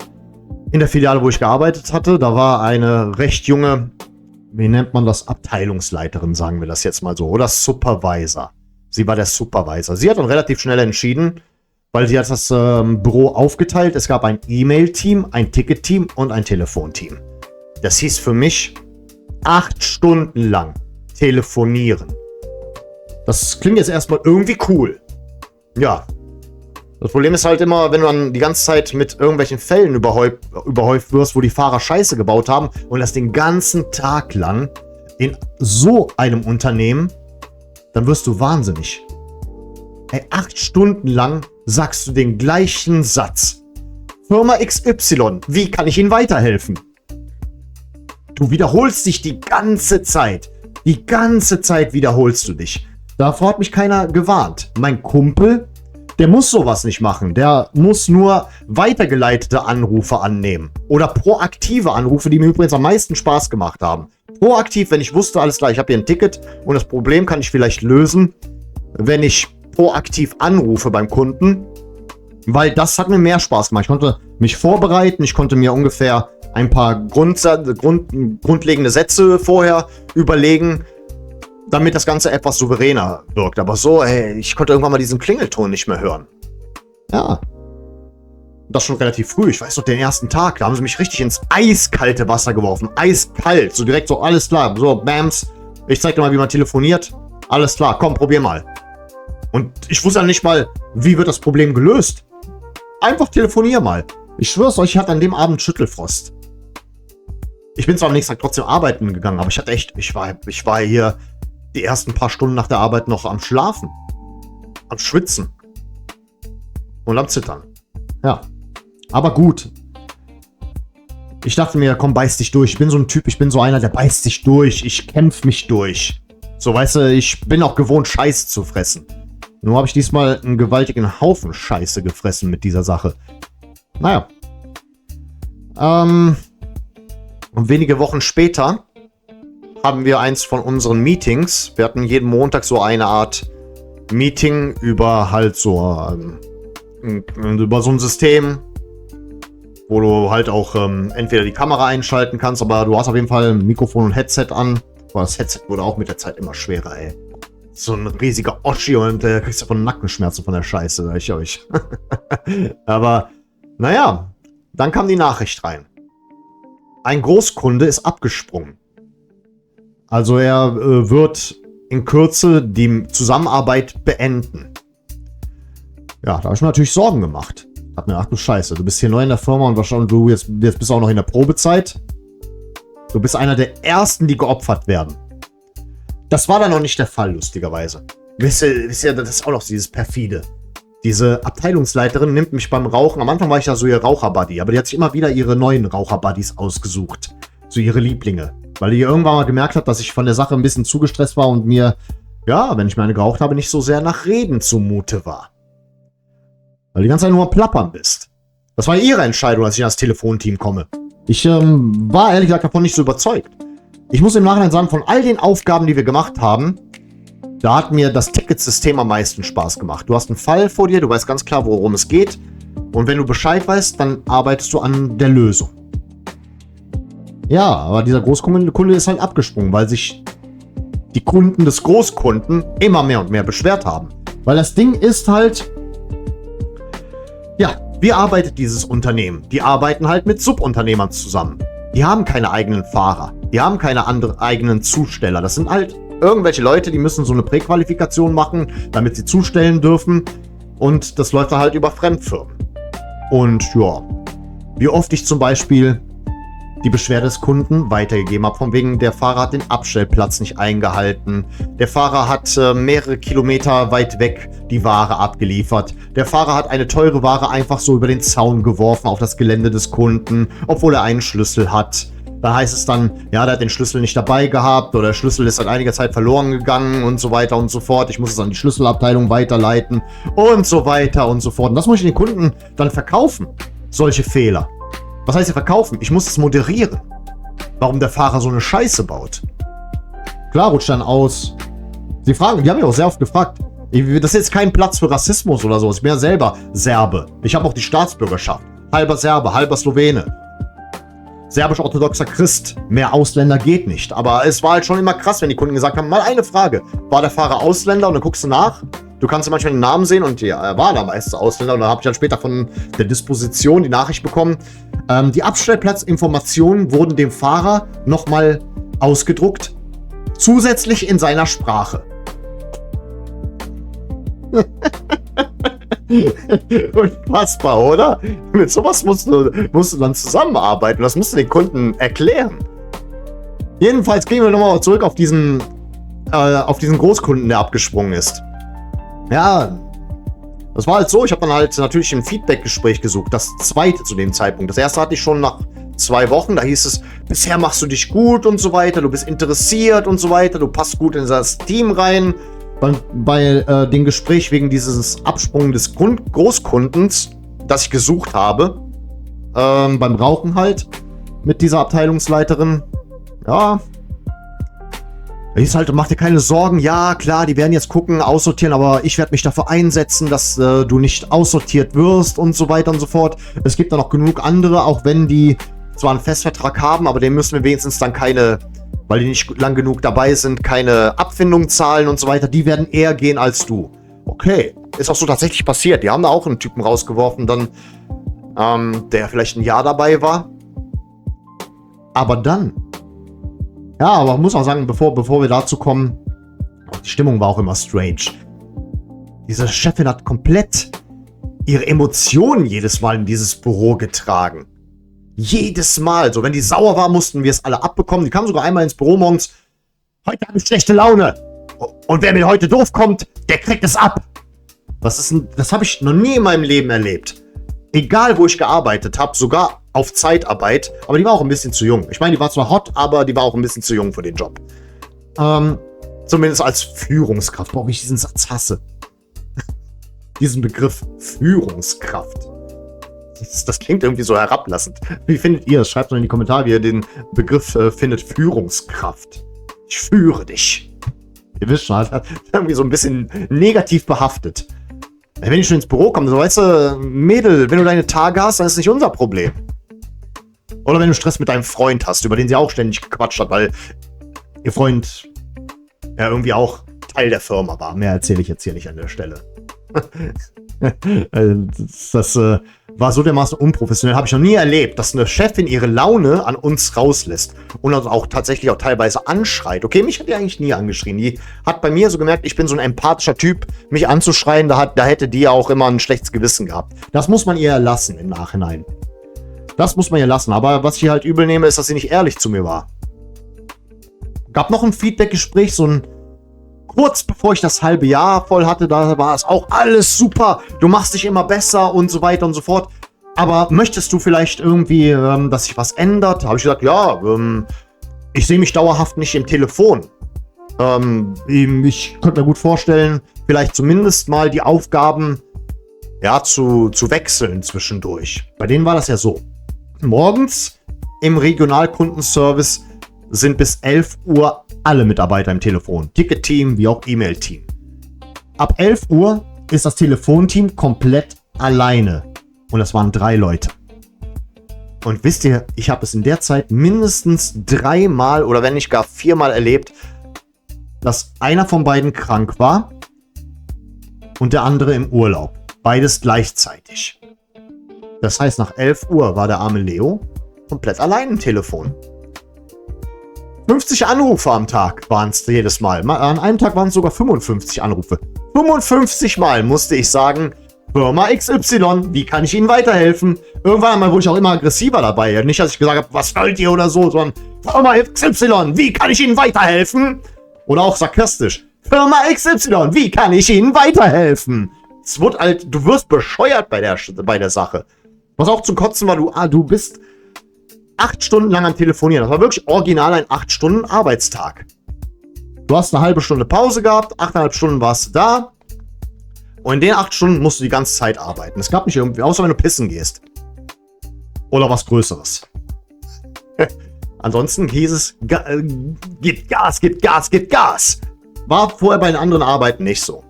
in der Filiale, wo ich gearbeitet hatte, da war eine recht junge, wie nennt man das, Abteilungsleiterin, sagen wir das jetzt mal so, oder Supervisor. Sie war der Supervisor. Sie hat dann relativ schnell entschieden, weil sie hat das Büro aufgeteilt. Es gab ein E-Mail-Team, ein Ticket-Team und ein Telefonteam. Das hieß für mich 8 Stunden lang telefonieren. Das klingt jetzt erstmal irgendwie cool. Ja. Das Problem ist halt immer, wenn du dann die ganze Zeit mit irgendwelchen Fällen überhäuft wirst, wo die Fahrer Scheiße gebaut haben und das den ganzen Tag lang in so einem Unternehmen, dann wirst du wahnsinnig. Ey, 8 Stunden lang sagst du den gleichen Satz. Firma XY, wie kann ich Ihnen weiterhelfen? Du wiederholst dich die ganze Zeit. Die ganze Zeit wiederholst du dich. Davor hat mich keiner gewarnt. Mein Kumpel, der muss sowas nicht machen. Der muss nur weitergeleitete Anrufe annehmen. Oder proaktive Anrufe, die mir übrigens am meisten Spaß gemacht haben. Proaktiv, wenn ich wusste, alles klar, ich habe hier ein Ticket und das Problem kann ich vielleicht lösen, wenn ich proaktiv anrufe beim Kunden. Weil das hat mir mehr Spaß gemacht. Ich konnte mich vorbereiten, ich konnte mir ungefähr ein paar grundlegende Sätze vorher überlegen, damit das Ganze etwas souveräner wirkt. Aber so, ey, ich konnte irgendwann mal diesen Klingelton nicht mehr hören. Ja. Das schon relativ früh. Ich weiß noch, den ersten Tag, da haben sie mich richtig ins eiskalte Wasser geworfen. Eiskalt. So direkt so, alles klar. So, bams. Ich zeig dir mal, wie man telefoniert. Alles klar, komm, probier mal. Und ich wusste ja nicht mal, wie wird das Problem gelöst. Einfach telefonier mal. Ich schwör's euch, ich hatte an dem Abend Schüttelfrost. Ich bin zwar am nächsten Tag trotzdem arbeiten gegangen, aber ich hatte echt, ich war hier die ersten paar Stunden nach der Arbeit noch am Schlafen. Am Schwitzen. Und am Zittern. Ja. Aber gut. Ich dachte mir, komm, beiß dich durch. Ich bin so ein Typ, ich bin so einer, der beißt sich durch. Ich kämpf mich durch. So, weißt du, ich bin auch gewohnt, Scheiße zu fressen. Nur habe ich diesmal einen gewaltigen Haufen Scheiße gefressen mit dieser Sache. Naja. Und wenige Wochen später haben wir eins von unseren Meetings. Wir hatten jeden Montag so eine Art Meeting über halt so über so ein System, wo du halt auch entweder die Kamera einschalten kannst, aber du hast auf jeden Fall ein Mikrofon und Headset an. Boah, das Headset wurde auch mit der Zeit immer schwerer, ey. So ein riesiger Oschi und kriegst du von Nackenschmerzen von der Scheiße, sag ich euch. Aber, naja, dann kam die Nachricht rein. Ein Großkunde ist abgesprungen. Also er wird in Kürze die Zusammenarbeit beenden. Ja, da habe ich mir natürlich Sorgen gemacht. Hab mir gedacht, du Scheiße, du bist hier neu in der Firma und wahrscheinlich du jetzt bist du auch noch in der Probezeit. Du bist einer der Ersten, die geopfert werden. Das war dann noch nicht der Fall, lustigerweise. Wisst ihr, das ist auch noch dieses perfide. Diese Abteilungsleiterin nimmt mich beim Rauchen. Am Anfang war ich ja so ihr Raucherbuddy, aber die hat sich immer wieder ihre neuen Raucherbuddies ausgesucht. So ihre Lieblinge. Weil die irgendwann mal gemerkt hat, dass ich von der Sache ein bisschen zugestresst war und mir, ja, wenn ich mir eine geraucht habe, nicht so sehr nach Reden zumute war. Weil du die ganze Zeit nur am Plappern bist. Das war ihre Entscheidung, dass ich ans Telefonteam komme. Ich war ehrlich gesagt davon nicht so überzeugt. Ich muss im Nachhinein sagen, von all den Aufgaben, die wir gemacht haben, da hat mir das Ticketsystem am meisten Spaß gemacht. Du hast einen Fall vor dir, du weißt ganz klar, worum es geht. Und wenn du Bescheid weißt, dann arbeitest du an der Lösung. Ja, aber dieser Großkunde ist halt abgesprungen, weil sich die Kunden des Großkunden immer mehr und mehr beschwert haben. Weil das Ding ist halt, ja, wie arbeitet dieses Unternehmen? Die arbeiten halt mit Subunternehmern zusammen. Die haben keine eigenen Fahrer. Die haben keine eigenen Zusteller. Das sind halt irgendwelche Leute, die müssen so eine Präqualifikation machen, damit sie zustellen dürfen. Und das läuft dann halt über Fremdfirmen. Und ja, wie oft ich zum Beispiel die Beschwerde des Kunden weitergegeben habe, von wegen, der Fahrer hat den Abstellplatz nicht eingehalten, der Fahrer hat mehrere Kilometer weit weg die Ware abgeliefert, der Fahrer hat eine teure Ware einfach so über den Zaun geworfen auf das Gelände des Kunden, obwohl er einen Schlüssel hat. Da heißt es dann, ja, der hat den Schlüssel nicht dabei gehabt oder der Schlüssel ist seit einiger Zeit verloren gegangen und so weiter und so fort. Ich muss es an die Schlüsselabteilung weiterleiten und so weiter und so fort. Und das muss ich den Kunden dann verkaufen, solche Fehler. Was heißt ja verkaufen? Ich muss es moderieren. Warum der Fahrer so eine Scheiße baut. Klar rutscht dann aus. Die haben mich auch sehr oft gefragt. Das ist jetzt kein Platz für Rassismus oder sowas. Ich bin ja selber Serbe. Ich habe auch die Staatsbürgerschaft. Halber Serbe, halber Slowene. Serbisch-orthodoxer Christ. Mehr Ausländer geht nicht. Aber es war halt schon immer krass, wenn die Kunden gesagt haben, mal eine Frage. War der Fahrer Ausländer? Und dann guckst du nach. Du kannst ja manchmal den Namen sehen und ja, er war da meistens Ausländer. Und dann habe ich dann später von der Disposition die Nachricht bekommen. Die Abstellplatzinformationen wurden dem Fahrer nochmal ausgedruckt. Zusätzlich in seiner Sprache. Unfassbar, oder? Mit sowas musst du dann zusammenarbeiten. Das musst du den Kunden erklären. Jedenfalls gehen wir nochmal zurück auf diesen Großkunden, der abgesprungen ist. Ja, das war halt so. Ich habe dann halt natürlich ein Feedback-Gespräch gesucht. Das zweite zu dem Zeitpunkt. Das erste hatte ich schon nach 2 Wochen. Da hieß es, bisher machst du dich gut und so weiter. Du bist interessiert und so weiter. Du passt gut in das Team rein. Bei dem Gespräch wegen dieses Absprung des Großkundens, das ich gesucht habe, beim Rauchen halt, mit dieser Abteilungsleiterin, ja, hieß halt, mach dir keine Sorgen, ja, klar, die werden jetzt gucken, aussortieren, aber ich werde mich dafür einsetzen, dass du nicht aussortiert wirst und so weiter und so fort. Es gibt da noch genug andere, auch wenn die zwar einen Festvertrag haben, aber denen müssen wir wenigstens dann keine, weil die nicht lang genug dabei sind, keine Abfindung zahlen und so weiter. Die werden eher gehen als du. Okay, ist auch so tatsächlich passiert. Die haben da auch einen Typen rausgeworfen, dann, der vielleicht ein Jahr dabei war. Aber dann, ja, aber man muss auch sagen, bevor wir dazu kommen, die Stimmung war auch immer strange. Diese Chefin hat komplett ihre Emotionen jedes Mal in dieses Büro getragen. Jedes Mal. So, wenn die sauer war, mussten wir es alle abbekommen. Die kam sogar einmal ins Büro morgens. Heute habe ich schlechte Laune. Und wer mir heute doof kommt, der kriegt es ab. Das habe ich noch nie in meinem Leben erlebt. Egal, wo ich gearbeitet habe, sogar auf Zeitarbeit. Aber die war auch ein bisschen zu jung. Ich meine, die war zwar hot, aber die war auch ein bisschen zu jung für den Job. Zumindest als Führungskraft. Boah, wie ich diesen Satz hasse. Diesen Begriff Führungskraft. Das klingt irgendwie so herablassend. Wie findet ihr es? Schreibt doch in die Kommentare, wie ihr den Begriff findet. Führungskraft. Ich führe dich. Ihr wisst schon, halt, irgendwie so ein bisschen negativ behaftet. Wenn ich schon ins Büro komme, so weißt du, Mädel, wenn du deine Tage hast, dann ist es nicht unser Problem. Oder wenn du Stress mit deinem Freund hast, über den sie auch ständig gequatscht hat, weil ihr Freund ja irgendwie auch Teil der Firma war. Mehr erzähle ich jetzt hier nicht an der Stelle. Das war so dermaßen unprofessionell. Habe ich noch nie erlebt, dass eine Chefin ihre Laune an uns rauslässt und uns auch tatsächlich auch teilweise anschreit. Okay, mich hat die eigentlich nie angeschrien. Die hat bei mir so gemerkt, ich bin so ein empathischer Typ. Mich anzuschreien, da hätte die auch immer ein schlechtes Gewissen gehabt. Das muss man ihr lassen im Nachhinein. Das muss man ihr lassen. Aber was ich halt übel nehme, ist, dass sie nicht ehrlich zu mir war. Gab noch ein Feedback-Gespräch, kurz bevor ich das halbe Jahr voll hatte, da war es auch alles super, du machst dich immer besser und so weiter und so fort. Aber möchtest du vielleicht irgendwie, dass sich was ändert? Da habe ich gesagt, ja, ich sehe mich dauerhaft nicht im Telefon. Ich könnte mir gut vorstellen, vielleicht zumindest mal die Aufgaben zu wechseln zwischendurch. Bei denen war das ja so. Morgens im Regionalkundenservice sind bis 11 Uhr alle Mitarbeiter im Telefon. Ticket-Team wie auch E-Mail-Team. Ab 11 Uhr ist das Telefonteam komplett alleine. Und das waren 3 Leute. Und wisst ihr, ich habe es in der Zeit mindestens 3-mal oder wenn nicht gar 4-mal erlebt, dass einer von beiden krank war und der andere im Urlaub. Beides gleichzeitig. Das heißt, nach 11 Uhr war der arme Leo komplett allein im Telefon. 50 Anrufe am Tag waren es jedes Mal. An einem Tag waren es sogar 55 Anrufe. 55 Mal musste ich sagen, Firma XY, wie kann ich Ihnen weiterhelfen? Irgendwann einmal wurde ich auch immer aggressiver dabei. Nicht, dass ich gesagt habe, was wollt ihr oder so, sondern Firma XY, wie kann ich Ihnen weiterhelfen? Oder auch sarkastisch. Firma XY, wie kann ich Ihnen weiterhelfen? Es wird halt, du wirst bescheuert bei der Sache. Was auch zum Kotzen war, du bist 8 Stunden lang am Telefonieren. Das war wirklich original ein 8-Stunden-Arbeitstag. Du hast eine halbe Stunde Pause gehabt, 8,5 Stunden warst du da. Und in den 8 Stunden musst du die ganze Zeit arbeiten. Es gab nicht irgendwie, außer wenn du pissen gehst. Oder was Größeres. Ansonsten hieß es, gib Gas, gib Gas, gib Gas. War vorher bei den anderen Arbeiten nicht so.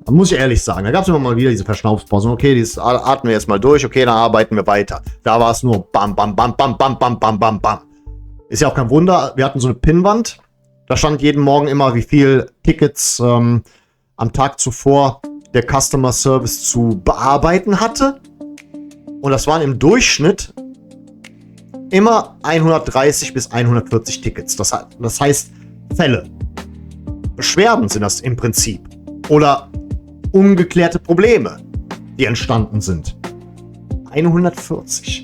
Da muss ich ehrlich sagen, da gab es immer mal wieder diese Verschnaufspausen. Okay, das atmen wir jetzt mal durch, okay, dann arbeiten wir weiter. Da war es nur bam, bam, bam, bam, bam, bam, bam, bam, bam. Ist ja auch kein Wunder, wir hatten so eine Pinnwand. Da stand jeden Morgen immer, wie viel Tickets am Tag zuvor der Customer Service zu bearbeiten hatte. Und das waren im Durchschnitt immer 130 bis 140 Tickets. Das heißt Fälle. Beschwerden sind das im Prinzip. Oder ungeklärte Probleme, die entstanden sind. 140.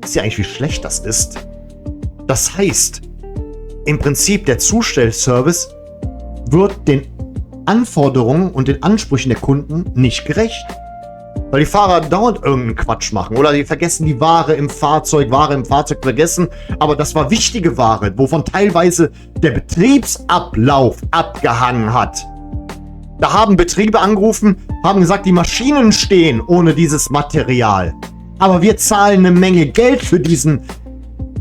Wisst ihr eigentlich, wie schlecht das ist? Das heißt, im Prinzip der Zustellservice wird den Anforderungen und den Ansprüchen der Kunden nicht gerecht. Weil die Fahrer dauernd irgendeinen Quatsch machen oder die vergessen die Ware im Fahrzeug vergessen. Aber das war wichtige Ware, wovon teilweise der Betriebsablauf abgehangen hat. Da haben Betriebe angerufen, haben gesagt, die Maschinen stehen ohne dieses Material. Aber wir zahlen eine Menge Geld für diesen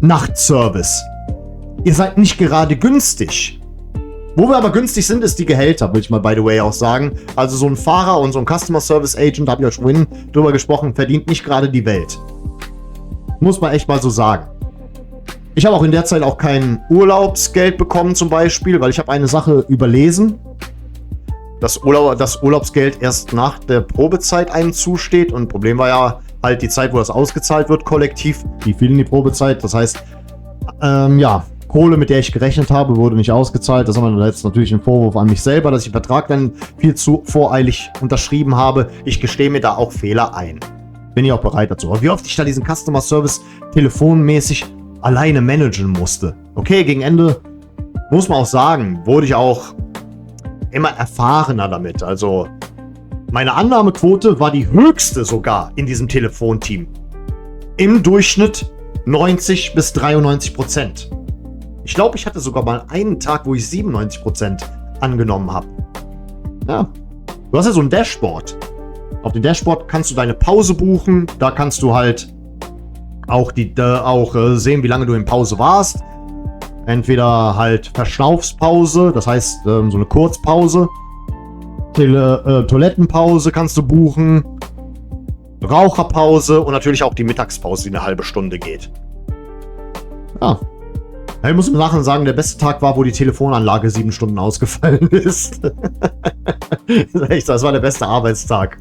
Nachtservice. Ihr seid nicht gerade günstig. Wo wir aber günstig sind, ist die Gehälter, will ich mal by the way auch sagen. Also so ein Fahrer und so ein Customer Service Agent, da habe ich ja schon drüber gesprochen, verdient nicht gerade die Welt. Muss man echt mal so sagen. Ich habe auch in der Zeit auch kein Urlaubsgeld bekommen zum Beispiel, weil ich habe eine Sache überlesen. Das Urlaubsgeld erst nach der Probezeit einem zusteht. Und Problem war ja halt die Zeit, wo das ausgezahlt wird, kollektiv. Die fiel in die Probezeit. Das heißt, Kohle, mit der ich gerechnet habe, wurde nicht ausgezahlt. Das ist aber jetzt natürlich ein Vorwurf an mich selber, dass ich den Vertrag dann viel zu voreilig unterschrieben habe. Ich gestehe mir da auch Fehler ein. Bin ich auch bereit dazu. Aber wie oft ich da diesen Customer Service telefonmäßig alleine managen musste. Okay, gegen Ende, muss man auch sagen, wurde ich auch immer erfahrener damit. Also meine Annahmequote war die höchste sogar in diesem Telefonteam. Im Durchschnitt 90 bis 93%. Ich glaube, ich hatte sogar mal einen Tag, wo ich 97% angenommen habe. Ja, du hast ja so ein Dashboard. Auf dem Dashboard kannst du deine Pause buchen. Da kannst du halt auch sehen, wie lange du in Pause warst. Entweder halt Verschnaufspause, das heißt so eine Kurzpause. Toilettenpause kannst du buchen. Raucherpause und natürlich auch die Mittagspause, die eine halbe Stunde geht. Ja. Ich muss im Nachhinein sagen, der beste Tag war, wo die Telefonanlage 7 Stunden ausgefallen ist. Das war der beste Arbeitstag.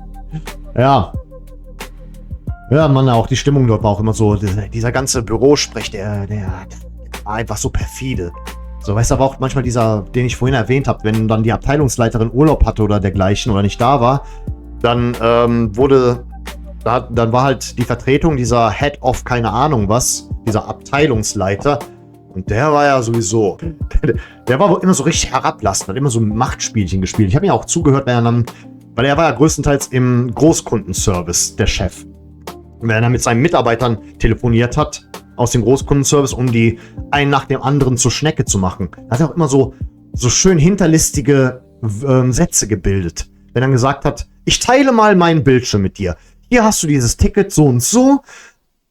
Ja. Ja, Mann, auch die Stimmung dort war auch immer so, dieser ganze Bürosprech, der war einfach so perfide. So, weißt du, aber auch manchmal dieser, den ich vorhin erwähnt habe, wenn dann die Abteilungsleiterin Urlaub hatte oder dergleichen oder nicht da war, dann dann war halt die Vertretung dieser Head of keine Ahnung was, dieser Abteilungsleiter. Und der war ja sowieso, der war immer so richtig herablassend, hat immer so Machtspielchen gespielt. Ich habe ihm auch zugehört, weil er war ja größtenteils im Großkundenservice, der Chef. Und wenn er mit seinen Mitarbeitern telefoniert hat, aus dem Großkundenservice, um die einen nach dem anderen zur Schnecke zu machen, hat er auch immer so schön hinterlistige Sätze gebildet. Wenn er gesagt hat, ich teile mal meinen Bildschirm mit dir. Hier hast du dieses Ticket so und so.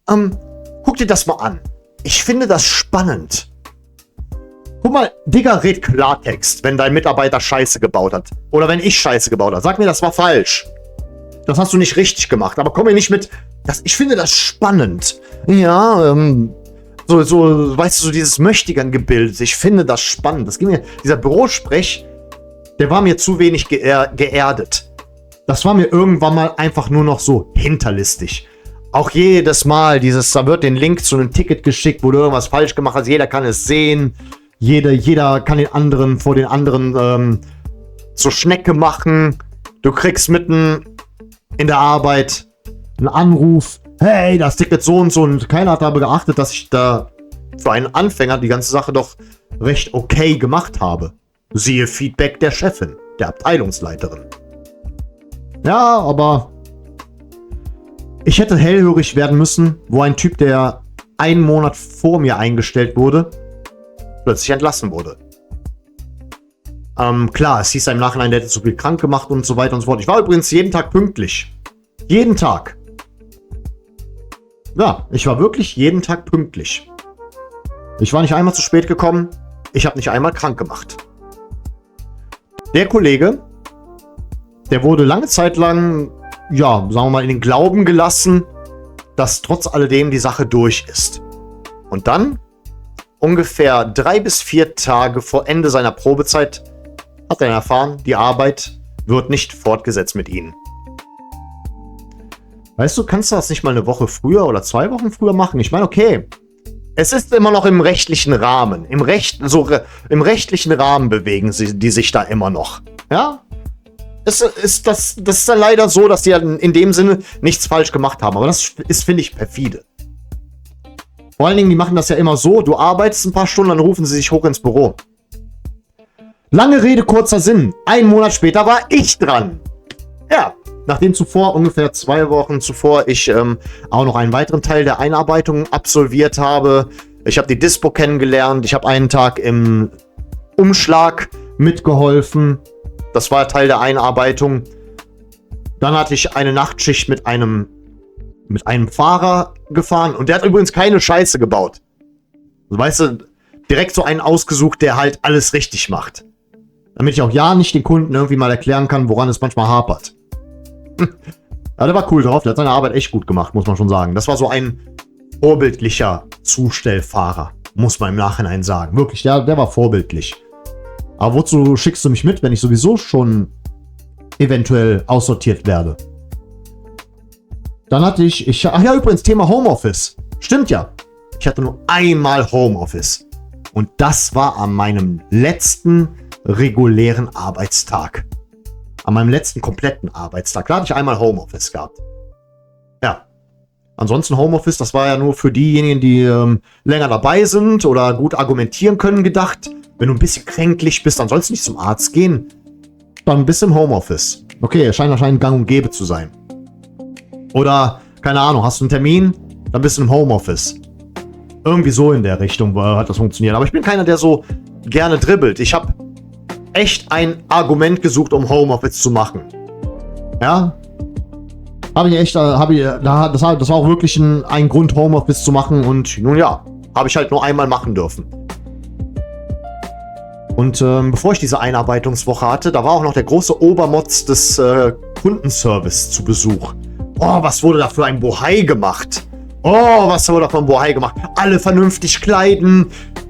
Guck dir das mal an. Ich finde das spannend. Guck mal, Digga, red Klartext, wenn dein Mitarbeiter Scheiße gebaut hat. Oder wenn ich Scheiße gebaut habe. Sag mir, das war falsch. Das hast du nicht richtig gemacht. Aber komm mir nicht mit, ich finde das spannend. Ja, weißt du, so dieses Möchtegern-Gebild. Ich finde das spannend. Das ging mir, dieser Bürosprech, der war mir zu wenig geerdet. Das war mir irgendwann mal einfach nur noch so hinterlistig. Auch jedes Mal da wird den Link zu einem Ticket geschickt, wo du irgendwas falsch gemacht hast. Jeder kann es sehen. Jeder kann vor den anderen zur Schnecke machen. Du kriegst mitten in der Arbeit einen Anruf. Hey, das Ticket so und so. Und keiner hat aber geachtet, dass ich da für einen Anfänger die ganze Sache doch recht okay gemacht habe. Siehe Feedback der Chefin, der Abteilungsleiterin. Ja, aber ich hätte hellhörig werden müssen, wo ein Typ, der einen Monat vor mir eingestellt wurde, plötzlich entlassen wurde. Klar, es hieß im Nachhinein, der hätte zu viel krank gemacht und so weiter und so fort. Ich war übrigens jeden Tag pünktlich. Jeden Tag. Ja, ich war wirklich jeden Tag pünktlich. Ich war nicht einmal zu spät gekommen. Ich habe nicht einmal krank gemacht. Der Kollege, der wurde lange Zeit lang, ja, sagen wir mal, in den Glauben gelassen, dass trotz alledem die Sache durch ist. Und dann, ungefähr 3 bis 4 Tage vor Ende seiner Probezeit, hat er erfahren, die Arbeit wird nicht fortgesetzt mit ihnen. Weißt du, kannst du das nicht mal eine Woche früher oder 2 Wochen früher machen? Ich meine, okay, es ist immer noch im rechtlichen Rahmen. Im rechtlichen Rahmen bewegen die sich da immer noch. Ja? Das ist dann leider so, dass die in dem Sinne nichts falsch gemacht haben. Aber das ist, finde ich, perfide. Vor allen Dingen, die machen das ja immer so, du arbeitest ein paar Stunden, dann rufen sie sich hoch ins Büro. Lange Rede, kurzer Sinn. 1 Monat später war ich dran. Ja, nachdem zuvor, ungefähr 2 Wochen zuvor, ich auch noch einen weiteren Teil der Einarbeitung absolviert habe. Ich habe die Dispo kennengelernt. Ich habe einen Tag im Umschlag mitgeholfen. Das war Teil der Einarbeitung. Dann hatte ich eine Nachtschicht mit einem Fahrer gefahren. Und der hat übrigens keine Scheiße gebaut. Weißt du, direkt so einen ausgesucht, der halt alles richtig macht. Damit ich auch ja nicht den Kunden irgendwie mal erklären kann, woran es manchmal hapert. Ja, der war cool drauf. Der hat seine Arbeit echt gut gemacht, muss man schon sagen. Das war so ein vorbildlicher Zustellfahrer, muss man im Nachhinein sagen. Wirklich, der war vorbildlich. Aber wozu schickst du mich mit, wenn ich sowieso schon eventuell aussortiert werde? Dann hatte ach ja, übrigens, Thema Homeoffice. Stimmt ja. Ich hatte nur einmal Homeoffice. Und das war an meinem letzten regulären Arbeitstag. An meinem letzten kompletten Arbeitstag. Da hatte ich einmal Homeoffice gehabt. Ja. Ansonsten Homeoffice, das war ja nur für diejenigen, die länger dabei sind oder gut argumentieren können, gedacht. Wenn du ein bisschen kränklich bist, dann sollst du nicht zum Arzt gehen. Dann bist du im Homeoffice. Okay, es scheint anscheinend gang und gäbe zu sein. Oder, keine Ahnung, hast du einen Termin, dann bist du im Homeoffice. Irgendwie so in der Richtung hat das funktioniert. Aber ich bin keiner, der so gerne dribbelt. Ich habe echt ein Argument gesucht, um Homeoffice zu machen. Ja? Das war auch wirklich ein Grund, Homeoffice zu machen. Und nun ja, habe ich halt nur einmal machen dürfen. Und bevor ich diese Einarbeitungswoche hatte, da war auch noch der große Obermotz des Kundenservice zu Besuch. Oh, was wurde da für ein Bohai gemacht? Oh, was wurde da für ein Bohai gemacht? Alle vernünftig kleiden,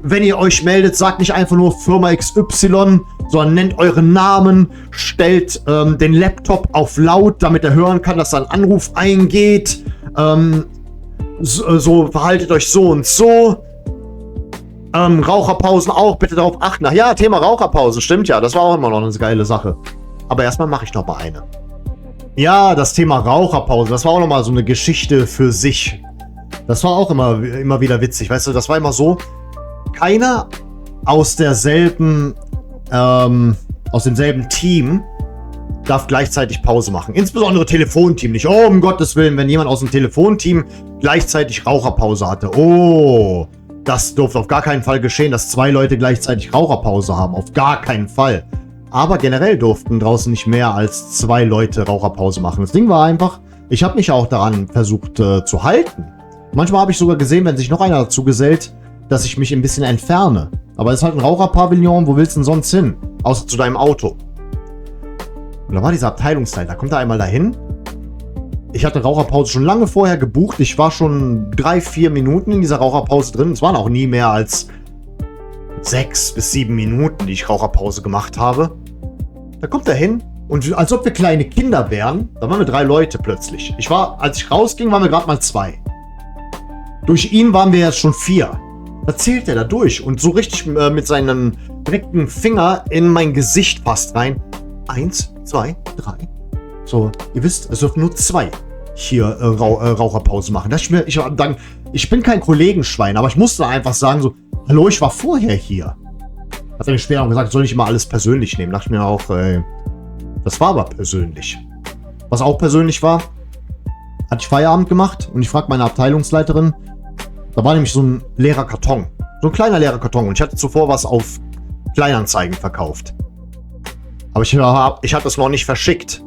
wenn ihr euch meldet, sagt nicht einfach nur Firma XY, sondern nennt euren Namen, stellt den Laptop auf laut, damit er hören kann, dass da ein Anruf eingeht. So verhaltet euch so und so. Raucherpausen auch, bitte darauf achten. Ach ja, Thema Raucherpausen, stimmt ja, das war auch immer noch eine geile Sache. Aber erstmal mache ich noch mal eine. Ja, das Thema Raucherpause, das war auch noch mal so eine Geschichte für sich. Das war auch immer wieder witzig, weißt du, das war immer so, keiner aus demselben Team darf gleichzeitig Pause machen. Insbesondere Telefonteam nicht. Oh, um Gottes Willen, wenn jemand aus dem Telefonteam gleichzeitig Raucherpause hatte. Oh, das durfte auf gar keinen Fall geschehen, dass 2 Leute gleichzeitig Raucherpause haben. Auf gar keinen Fall. Aber generell durften draußen nicht mehr als 2 Leute Raucherpause machen. Das Ding war einfach, ich habe mich auch daran versucht zu halten. Manchmal habe ich sogar gesehen, wenn sich noch einer dazu gesellt, dass ich mich ein bisschen entferne. Aber es ist halt ein Raucherpavillon, wo willst du denn sonst hin? Außer zu deinem Auto. Und da war dieser Abteilungsleiter, kommt da einmal dahin. Ich hatte Raucherpause schon lange vorher gebucht. Ich war schon 3-4 Minuten in dieser Raucherpause drin. Es waren auch nie mehr als 6 bis 7 Minuten, die ich Raucherpause gemacht habe. Da kommt er hin und als ob wir kleine Kinder wären, da waren wir 3 Leute plötzlich. Als ich rausging, waren wir gerade mal 2. Durch ihn waren wir jetzt schon 4. Da zählt er da durch und so richtig mit seinem direkten Finger in mein Gesicht fast rein. 1, 2, 3. So, ihr wisst, es dürfen nur 2 hier Raucherpause machen. Ich bin kein Kollegenschwein, aber ich musste einfach sagen so, hallo, ich war vorher hier. Hat er mir später auch gesagt, soll ich immer alles persönlich nehmen. Dachte ich mir auch, das war aber persönlich. Was auch persönlich war, hatte ich Feierabend gemacht und ich frage meine Abteilungsleiterin, da war nämlich so ein leerer Karton. So ein kleiner leerer Karton. Und ich hatte zuvor was auf Kleinanzeigen verkauft. Aber ich hatte es noch nicht verschickt.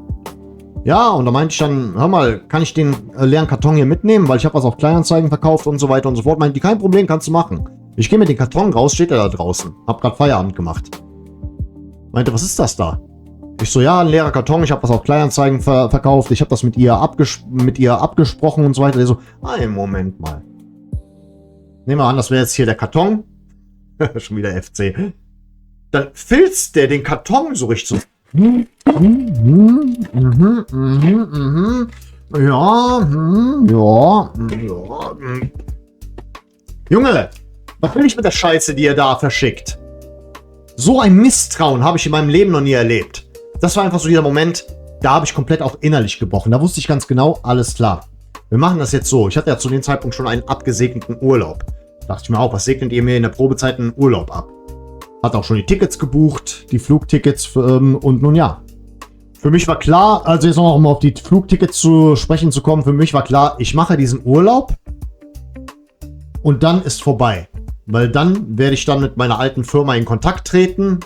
Ja, und da meinte ich dann, hör mal, kann ich den leeren Karton hier mitnehmen? Weil ich habe was auf Kleinanzeigen verkauft und so weiter und so fort. Meinte die, kein Problem, kannst du machen. Ich gehe mit dem Karton raus, steht er da draußen. Hab grad Feierabend gemacht. Meinte, was ist das da? Ich so, ja, ein leerer Karton, ich habe was auf Kleinanzeigen verkauft. Ich habe das mit ihr abgesprochen und so weiter. Der so, Moment mal. Nehmen wir an, das wäre jetzt hier der Karton. Schon wieder FC. Dann filzt der den Karton so richtig so. Ja. Junge, was will ich mit der Scheiße, die ihr da verschickt? So ein Misstrauen habe ich in meinem Leben noch nie erlebt. Das war einfach so dieser Moment, da habe ich komplett auch innerlich gebrochen. Da wusste ich ganz genau, alles klar. Wir machen das jetzt so. Ich hatte ja zu dem Zeitpunkt schon einen abgesegneten Urlaub. Da dachte ich mir auch, was segnet ihr mir in der Probezeit einen Urlaub ab? Hat auch schon die Tickets gebucht, die Flugtickets und nun ja. Für mich war klar, also jetzt noch um auf die Flugtickets zu sprechen zu kommen, für mich war klar, ich mache diesen Urlaub und dann ist vorbei. Weil dann werde ich dann mit meiner alten Firma in Kontakt treten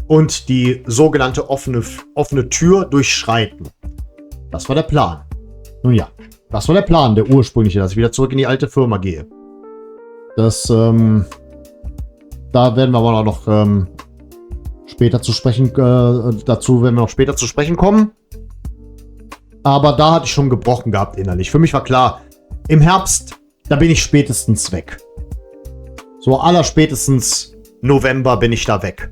und die sogenannte offene Tür durchschreiten. Das war der Plan. Nun ja, das war der Plan, der ursprüngliche, dass ich wieder zurück in die alte Firma gehe. Da werden wir aber noch später zu sprechen, dazu werden wir noch später zu sprechen kommen. Aber da hatte ich schon gebrochen gehabt innerlich. Für mich war klar, im Herbst, da bin ich spätestens weg. So allerspätestens November bin ich da weg.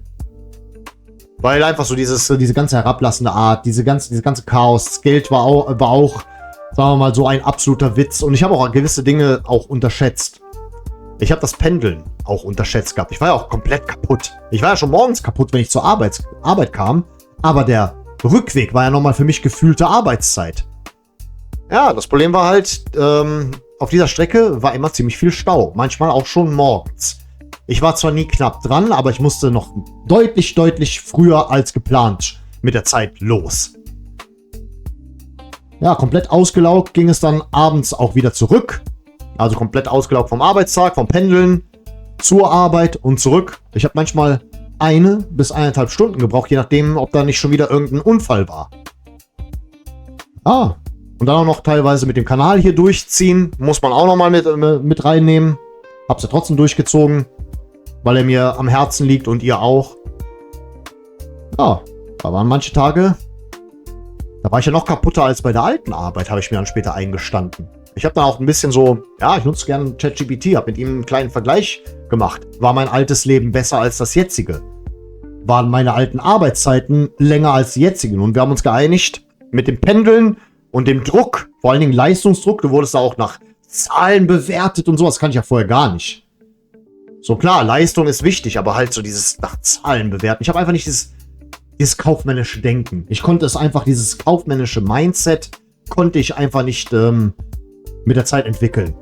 Weil einfach so diese ganze herablassende Art, diese ganze Chaos, das Geld war auch, sagen wir mal, so ein absoluter Witz. Und ich habe auch gewisse Dinge auch unterschätzt. Ich habe das Pendeln auch unterschätzt gehabt. Ich war ja auch komplett kaputt. Ich war ja schon morgens kaputt, wenn ich zur Arbeit kam. Aber der Rückweg war ja nochmal für mich gefühlte Arbeitszeit. Ja, das Problem war halt, auf dieser Strecke war immer ziemlich viel Stau. Manchmal auch schon morgens. Ich war zwar nie knapp dran, aber ich musste noch deutlich früher als geplant mit der Zeit los. Ja, komplett ausgelaugt ging es dann abends auch wieder zurück. Also komplett ausgelaugt vom Arbeitstag, vom Pendeln zur Arbeit und zurück. Ich habe manchmal 1 bis 1,5 Stunden gebraucht, je nachdem, ob da nicht schon wieder irgendein Unfall war. Und dann auch noch teilweise mit dem Kanal hier durchziehen. Muss man auch nochmal mit reinnehmen. Hab's ja trotzdem durchgezogen, weil er mir am Herzen liegt und ihr auch. Ja, da waren manche Tage, da war ich ja noch kaputter als bei der alten Arbeit, habe ich mir dann später eingestanden. Ich habe dann auch ein bisschen so, ja, ich nutze gerne ChatGPT, habe mit ihm einen kleinen Vergleich gemacht? War mein altes Leben besser als das jetzige? Waren meine alten Arbeitszeiten länger als die jetzigen? Und wir haben uns geeinigt, mit dem Pendeln und dem Druck, vor allen Dingen Leistungsdruck, du wurdest da auch nach Zahlen bewertet und sowas, kann ich ja vorher gar nicht. So klar, Leistung ist wichtig, aber halt so dieses nach Zahlen bewerten. Ich habe einfach nicht dieses kaufmännische Denken. Ich konnte es einfach, dieses kaufmännische Mindset, konnte ich einfach nicht mit der Zeit entwickeln.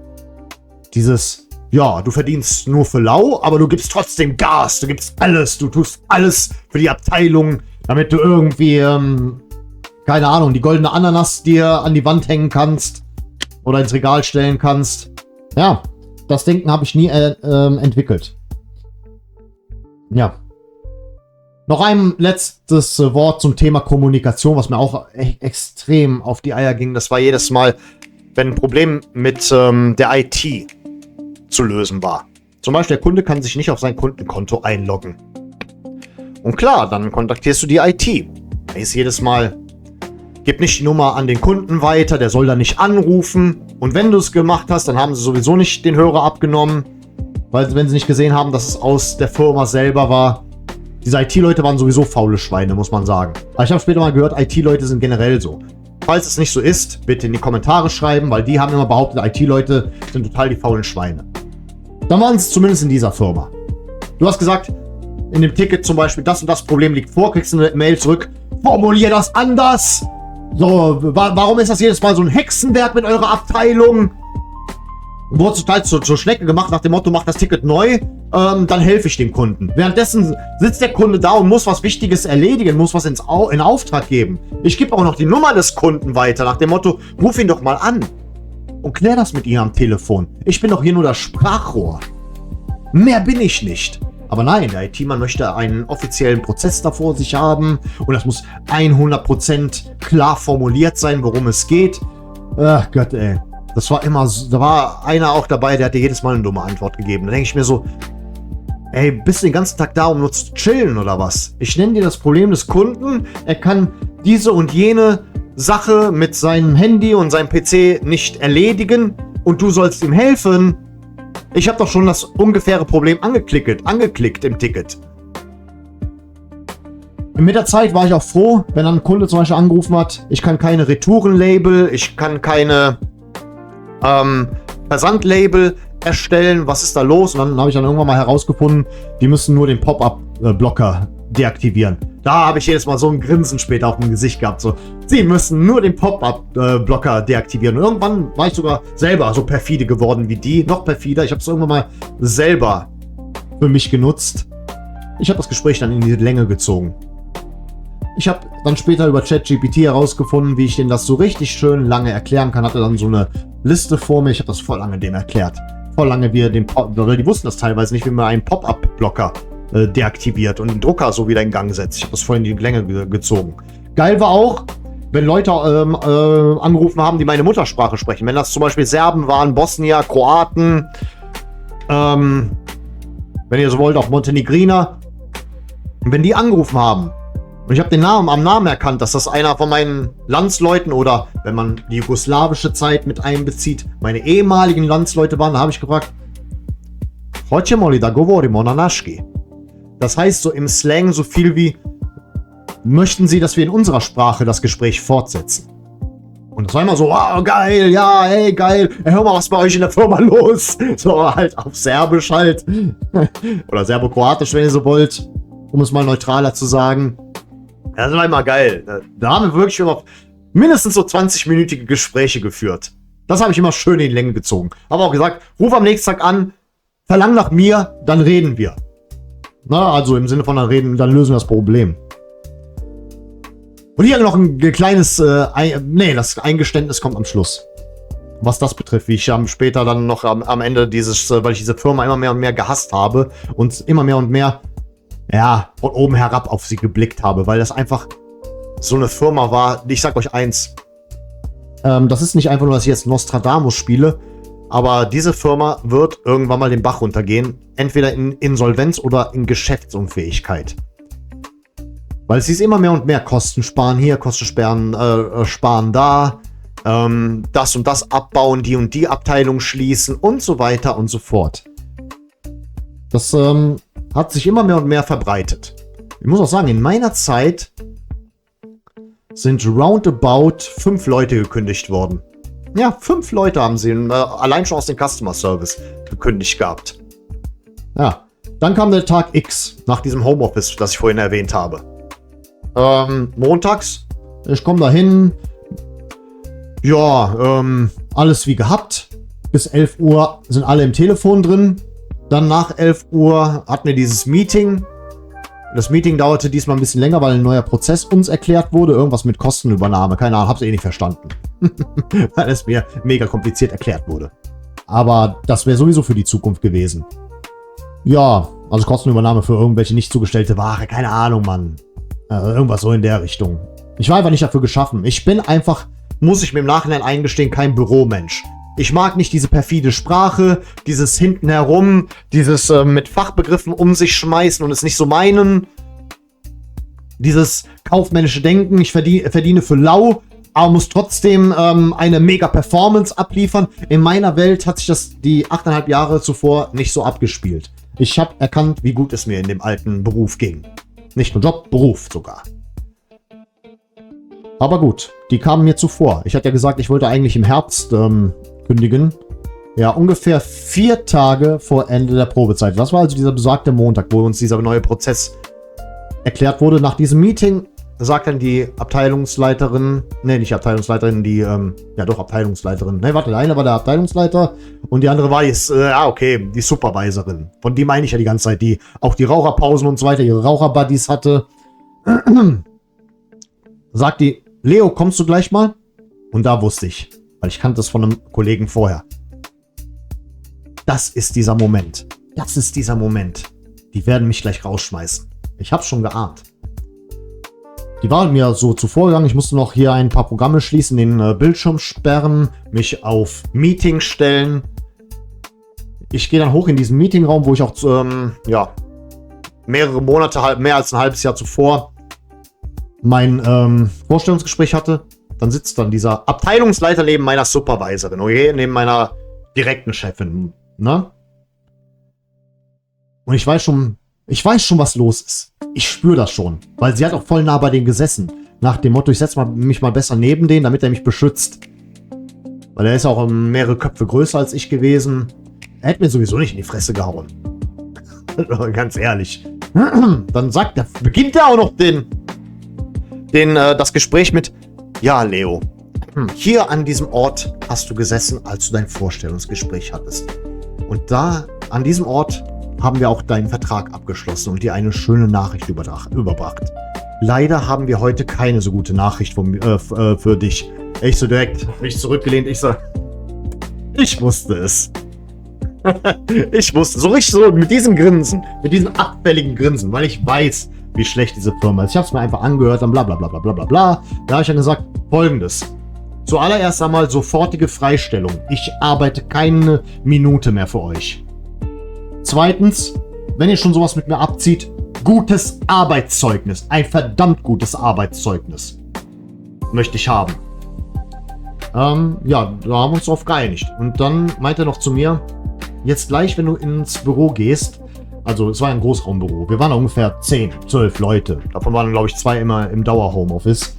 Dieses, ja, du verdienst nur für lau, aber du gibst trotzdem Gas, du gibst alles, du tust alles für die Abteilung, damit du irgendwie, keine Ahnung, die goldene Ananas dir an die Wand hängen kannst oder ins Regal stellen kannst. Ja, das Denken habe ich nie entwickelt. Ja. Noch ein letztes Wort zum Thema Kommunikation, was mir auch extrem auf die Eier ging. Das war jedes Mal, wenn ein Problem mit der IT zu lösen war. Zum Beispiel, der Kunde kann sich nicht auf sein Kundenkonto einloggen. Und klar, dann kontaktierst du die IT. Da ist jedes Mal, gib nicht die Nummer an den Kunden weiter, der soll da nicht anrufen. Und wenn du es gemacht hast, dann haben sie sowieso nicht den Hörer abgenommen, weil wenn sie nicht gesehen haben, dass es aus der Firma selber war. Diese IT-Leute waren sowieso faule Schweine, muss man sagen. Aber ich habe später mal gehört, IT-Leute sind generell so. Falls es nicht so ist, bitte in die Kommentare schreiben, weil die haben immer behauptet, IT-Leute sind total die faulen Schweine. Dann waren es zumindest in dieser Firma. Du hast gesagt, in dem Ticket zum Beispiel, das und das Problem liegt vor, kriegst du eine Mail zurück, formulier das anders. So, warum ist das jedes Mal so ein Hexenwerk mit eurer Abteilung? Wurde total zur Schnecke gemacht, nach dem Motto, mach das Ticket neu, dann helfe ich dem Kunden. Währenddessen sitzt der Kunde da und muss was Wichtiges erledigen, muss was in Auftrag geben. Ich gebe auch noch die Nummer des Kunden weiter, nach dem Motto, ruf ihn doch mal an und klär das mit ihm am Telefon. Ich bin doch hier nur das Sprachrohr. Mehr bin ich nicht. Aber nein, der IT-Mann möchte einen offiziellen Prozess da vor sich haben und das muss 100% klar formuliert sein, worum es geht. Ach Gott, ey. Das war immer so, da war einer auch dabei, der hat dir jedes Mal eine dumme Antwort gegeben. Da denke ich mir so, ey, bist du den ganzen Tag da, um nur zu chillen oder was? Ich nenne dir das Problem des Kunden, er kann diese und jene Sache mit seinem Handy und seinem PC nicht erledigen und du sollst ihm helfen. Ich habe doch schon das ungefähre Problem angeklickt im Ticket. Mit der Zeit war ich auch froh, wenn dann ein Kunde zum Beispiel angerufen hat, ich kann keine Retourenlabel, ich kann keine Versandlabel erstellen, was ist da los? Und dann habe ich dann irgendwann mal herausgefunden, die müssen nur den Pop-up-Blocker deaktivieren. Da habe ich jedes Mal so ein Grinsen später auf dem Gesicht gehabt, so, sie müssen nur den Pop-up-Blocker deaktivieren. Und irgendwann war ich sogar selber so perfide geworden wie die, noch perfider. Ich habe es irgendwann mal selber für mich genutzt. Ich habe das Gespräch dann in die Länge gezogen. Ich habe dann später über ChatGPT herausgefunden, wie ich denen das so richtig schön lange erklären kann. Hatte dann so eine Liste vor mir. Ich habe das voll lange dem erklärt. Voll lange, wie er den oder die wussten das teilweise nicht, wie man einen Pop-up-Blocker deaktiviert und den Drucker so wieder in Gang setzt. Ich habe das voll in die Länge gezogen. Geil war auch, wenn Leute angerufen haben, die meine Muttersprache sprechen. Wenn das zum Beispiel Serben waren, Bosnier, Kroaten, wenn ihr so wollt, auch Montenegriner. Und wenn die angerufen haben, und ich habe den Namen am Namen erkannt, dass das einer von meinen Landsleuten oder, wenn man die jugoslawische Zeit mit einbezieht, meine ehemaligen Landsleute waren, da habe ich gefragt, Hoćemo li da govorimo na naški? Das heißt so im Slang so viel wie, möchten Sie, dass wir in unserer Sprache das Gespräch fortsetzen? Und das war immer so, wow, geil, ja, ey, geil, hör mal, was bei euch in der Firma los? So halt auf Serbisch halt. Oder Serbo-Kroatisch, wenn ihr so wollt, um es mal neutraler zu sagen. Das war immer geil. Da haben wir wirklich immer mindestens so 20-minütige Gespräche geführt. Das habe ich immer schön in die Länge gezogen. Habe auch gesagt, ruf am nächsten Tag an, verlang nach mir, dann reden wir. Na, also im Sinne von dann reden, dann lösen wir das Problem. Und hier noch ein kleines, das Eingeständnis kommt am Schluss. Was das betrifft, wie ich später dann noch am Ende weil ich diese Firma immer mehr und mehr gehasst habe und immer mehr und mehr ja, von oben herab auf sie geblickt habe, weil das einfach so eine Firma war. Ich sag euch eins, das ist nicht einfach nur, dass ich jetzt Nostradamus spiele, aber diese Firma wird irgendwann mal den Bach runtergehen, entweder in Insolvenz oder in Geschäftsunfähigkeit. Weil es ist immer mehr und mehr Kosten sparen hier, Kosten sparen da, das und das abbauen, die und die Abteilung schließen und so weiter und so fort. Das hat sich immer mehr und mehr verbreitet. Ich muss auch sagen, in meiner Zeit sind roundabout 5 Leute gekündigt worden. Ja, 5 Leute haben sie allein schon aus dem Customer Service gekündigt gehabt. Ja, dann kam der Tag X nach diesem Homeoffice, das ich vorhin erwähnt habe. Montags, ich komme da hin. Ja, alles wie gehabt. Bis 11 Uhr sind alle im Telefon drin. Dann nach 11 Uhr hatten wir dieses Meeting. Das Meeting dauerte diesmal ein bisschen länger, weil ein neuer Prozess uns erklärt wurde. Irgendwas mit Kostenübernahme. Keine Ahnung, hab's nicht verstanden. Weil es mir mega kompliziert erklärt wurde. Aber das wäre sowieso für die Zukunft gewesen. Ja, also Kostenübernahme für irgendwelche nicht zugestellte Ware. Keine Ahnung, Mann. Irgendwas so in der Richtung. Ich war einfach nicht dafür geschaffen. Ich bin einfach, muss ich mir im Nachhinein eingestehen, kein Büromensch. Ich mag nicht diese perfide Sprache, dieses hinten herum, dieses mit Fachbegriffen um sich schmeißen und es nicht so meinen. Dieses kaufmännische Denken, ich verdiene für lau, aber muss trotzdem eine mega Performance abliefern. In meiner Welt hat sich das die 8,5 Jahre zuvor nicht so abgespielt. Ich habe erkannt, wie gut es mir in dem alten Beruf ging. Nicht nur Job, Beruf sogar. Aber gut, die kamen mir zuvor. Ich hatte ja gesagt, ich wollte eigentlich im Herbst kündigen. Ja, ungefähr 4 Tage vor Ende der Probezeit. Das war also dieser besagte Montag, wo uns dieser neue Prozess erklärt wurde. Nach diesem Meeting sagt dann die Abteilungsleiterin, ne, nicht Abteilungsleiterin, die, ja doch Abteilungsleiterin. Ne, warte, der eine war der Abteilungsleiter und die andere war jetzt, okay, die Supervisorin. Von die meine ich ja die ganze Zeit, die auch die Raucherpausen und so weiter, ihre Raucherbuddies hatte. Sagt die, Leo, kommst du gleich mal? Und da wusste ich, weil ich kannte das von einem Kollegen vorher. Das ist dieser Moment. Das ist dieser Moment. Die werden mich gleich rausschmeißen. Ich hab's schon geahnt. Die waren mir so zuvor gegangen. Ich musste noch hier ein paar Programme schließen, den Bildschirm sperren, mich auf Meeting stellen. Ich gehe dann hoch in diesen Meetingraum, wo ich auch ja, mehrere Monate, mehr als ein halbes Jahr zuvor mein Vorstellungsgespräch hatte. Dann sitzt dann dieser Abteilungsleiter neben meiner Supervisorin, okay, neben meiner direkten Chefin, ne? Und ich weiß schon, was los ist. Ich spüre das schon, weil sie hat auch voll nah bei denen gesessen. Nach dem Motto, ich setze mich mal besser neben den, damit er mich beschützt. Weil er ist auch mehrere Köpfe größer als ich gewesen. Er hätte mir sowieso nicht in die Fresse gehauen. Ganz ehrlich. Dann beginnt er auch noch das Gespräch mit: Ja, Leo, hier an diesem Ort hast du gesessen, als du dein Vorstellungsgespräch hattest. Und da, an diesem Ort, haben wir auch deinen Vertrag abgeschlossen und dir eine schöne Nachricht überbracht. Leider haben wir heute keine so gute Nachricht für dich. Ich so direkt, mich zurückgelehnt, ich wusste es. Ich wusste, so richtig so mit diesem Grinsen, mit diesem abfälligen Grinsen, weil ich weiß, wie schlecht diese Firma ist. Ich habe es mir einfach angehört, dann bla bla bla bla bla bla bla. Da habe ich dann gesagt, Folgendes. Zuallererst einmal sofortige Freistellung. Ich arbeite keine Minute mehr für euch. Zweitens, wenn ihr schon sowas mit mir abzieht, gutes Arbeitszeugnis. Ein verdammt gutes Arbeitszeugnis. Möchte ich haben. Ja, da haben wir uns drauf geeinigt. Und dann meinte er noch zu mir, jetzt gleich, wenn du ins Büro gehst, also es war ein Großraumbüro, wir waren ungefähr 10, 12 Leute. Davon waren, glaube ich, 2 immer im Dauer-Homeoffice.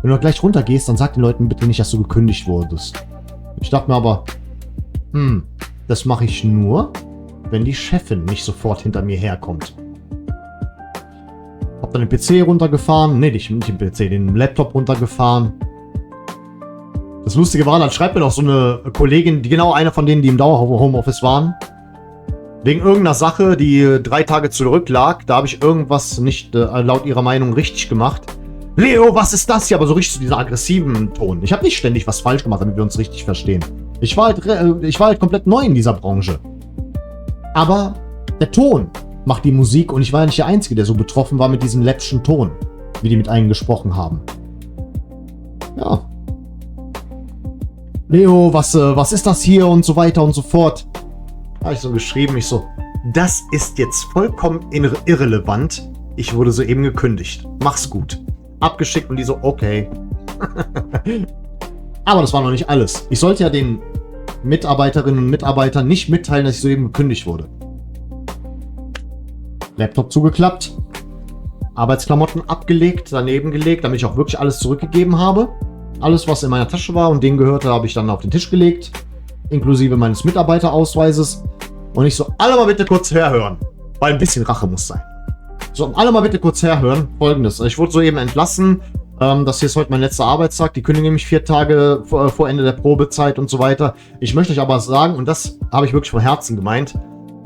Wenn du gleich runtergehst, dann sag den Leuten bitte nicht, dass du gekündigt wurdest. Ich dachte mir aber, das mache ich nur, wenn die Chefin nicht sofort hinter mir herkommt. Hab dann den PC runtergefahren, nicht den PC, den Laptop runtergefahren. Das Lustige war, dann schreibt mir noch so eine Kollegin, die genau eine von denen, die im Dauer-Homeoffice waren, wegen irgendeiner Sache, die 3 Tage zurücklag, da habe ich irgendwas nicht laut ihrer Meinung richtig gemacht. Leo, was ist das hier? Aber so richtig zu dieser aggressiven Ton. Ich habe nicht ständig was falsch gemacht, damit wir uns richtig verstehen. Ich war halt komplett neu in dieser Branche. Aber der Ton macht die Musik und ich war ja nicht der Einzige, der so betroffen war mit diesem läppischen Ton, wie die mit einem gesprochen haben. Ja. Leo, was ist das hier und so weiter und so fort. Habe ich so geschrieben, das ist jetzt vollkommen irrelevant. Ich wurde soeben gekündigt. Mach's gut. Abgeschickt und die so, okay. Aber das war noch nicht alles. Ich sollte ja den Mitarbeiterinnen und Mitarbeitern nicht mitteilen, dass ich soeben gekündigt wurde. Laptop zugeklappt, Arbeitsklamotten abgelegt, daneben gelegt, damit ich auch wirklich alles zurückgegeben habe. Alles, was in meiner Tasche war und denen gehörte, habe ich dann auf den Tisch gelegt, inklusive meines Mitarbeiterausweises. Und ich so, alle mal bitte kurz herhören, weil ein bisschen Rache muss sein. So, alle mal bitte kurz herhören. Folgendes, ich wurde soeben entlassen. Das hier ist heute mein letzter Arbeitstag. Die kündigen mich 4 Tage vor Ende der Probezeit und so weiter. Ich möchte euch aber sagen, und das habe ich wirklich von Herzen gemeint,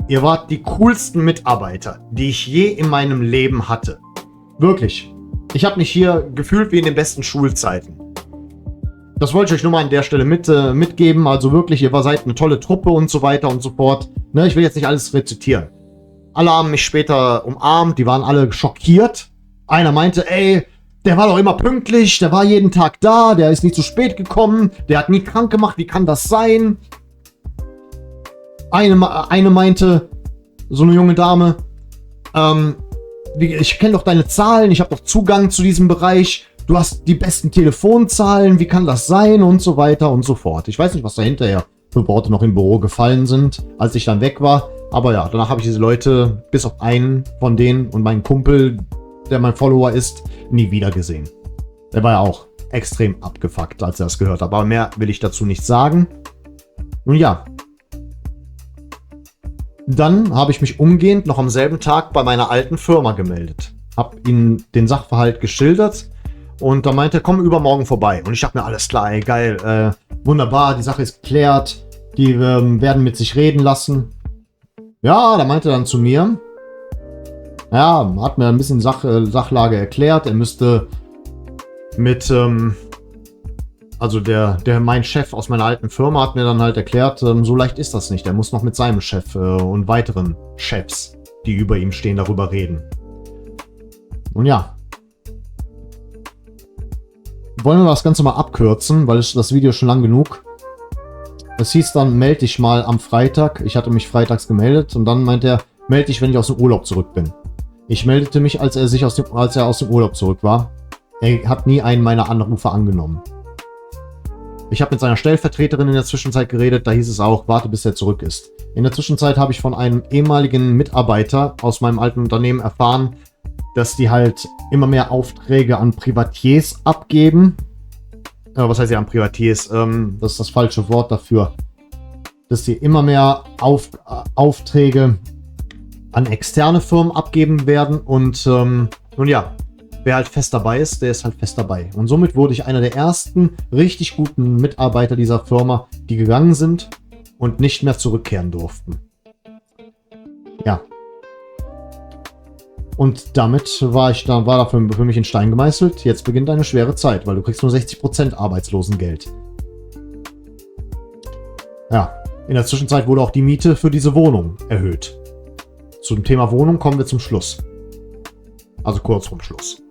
ihr wart die coolsten Mitarbeiter, die ich je in meinem Leben hatte. Wirklich. Ich habe mich hier gefühlt wie in den besten Schulzeiten. Das wollte ich euch nur mal an der Stelle mitgeben. Also wirklich, ihr seid eine tolle Truppe und so weiter und so fort. Ne, ich will jetzt nicht alles rezitieren. Alle haben mich später umarmt, die waren alle schockiert. Einer meinte, ey, der war doch immer pünktlich, der war jeden Tag da, der ist nie zu spät gekommen, der hat nie krank gemacht, wie kann das sein? Eine meinte, so eine junge Dame, ich kenne doch deine Zahlen, ich habe doch Zugang zu diesem Bereich. Du hast die besten Telefonzahlen, wie kann das sein und so weiter und so fort. Ich weiß nicht, was da hinterher für Worte noch im Büro gefallen sind, als ich dann weg war. Aber ja, danach habe ich diese Leute, bis auf einen von denen und meinen Kumpel, der mein Follower ist, nie wieder gesehen. Der war ja auch extrem abgefuckt, als er das gehört hat. Aber mehr will ich dazu nicht sagen. Nun ja. Dann habe ich mich umgehend noch am selben Tag bei meiner alten Firma gemeldet. Habe ihnen den Sachverhalt geschildert. Und da meinte er, komm übermorgen vorbei. Und ich dachte mir, alles klar, ey, geil, wunderbar, die Sache ist geklärt. Die werden mit sich reden lassen. Ja, da meinte er dann zu mir, ja, hat mir ein bisschen Sachlage erklärt. Er müsste mit, also mein Chef aus meiner alten Firma hat mir dann halt erklärt, so leicht ist das nicht. Er muss noch mit seinem Chef und weiteren Chefs, die über ihm stehen, darüber reden. Und ja. Wollen wir das Ganze mal abkürzen, weil das Video ist schon lang genug. Es hieß dann, melde dich mal am Freitag. Ich hatte mich freitags gemeldet und dann meinte er, melde dich, wenn ich aus dem Urlaub zurück bin. Ich meldete mich, als er aus dem Urlaub zurück war. Er hat nie einen meiner Anrufe angenommen. Ich habe mit seiner Stellvertreterin in der Zwischenzeit geredet, da hieß es auch, warte bis er zurück ist. In der Zwischenzeit habe ich von einem ehemaligen Mitarbeiter aus meinem alten Unternehmen erfahren, dass die halt immer mehr Aufträge an Privatiers abgeben. Was heißt ja an Privatiers? Das ist das falsche Wort dafür. Dass die immer mehr Aufträge an externe Firmen abgeben werden. Und nun ja, wer halt fest dabei ist, der ist halt fest dabei. Und somit wurde ich einer der ersten richtig guten Mitarbeiter dieser Firma, die gegangen sind und nicht mehr zurückkehren durften. Ja. Und damit war da für mich in Stein gemeißelt. Jetzt beginnt eine schwere Zeit, weil du kriegst nur 60% Arbeitslosengeld. Ja, in der Zwischenzeit wurde auch die Miete für diese Wohnung erhöht. Zum Thema Wohnung kommen wir zum Schluss. Also kurz vorm Schluss.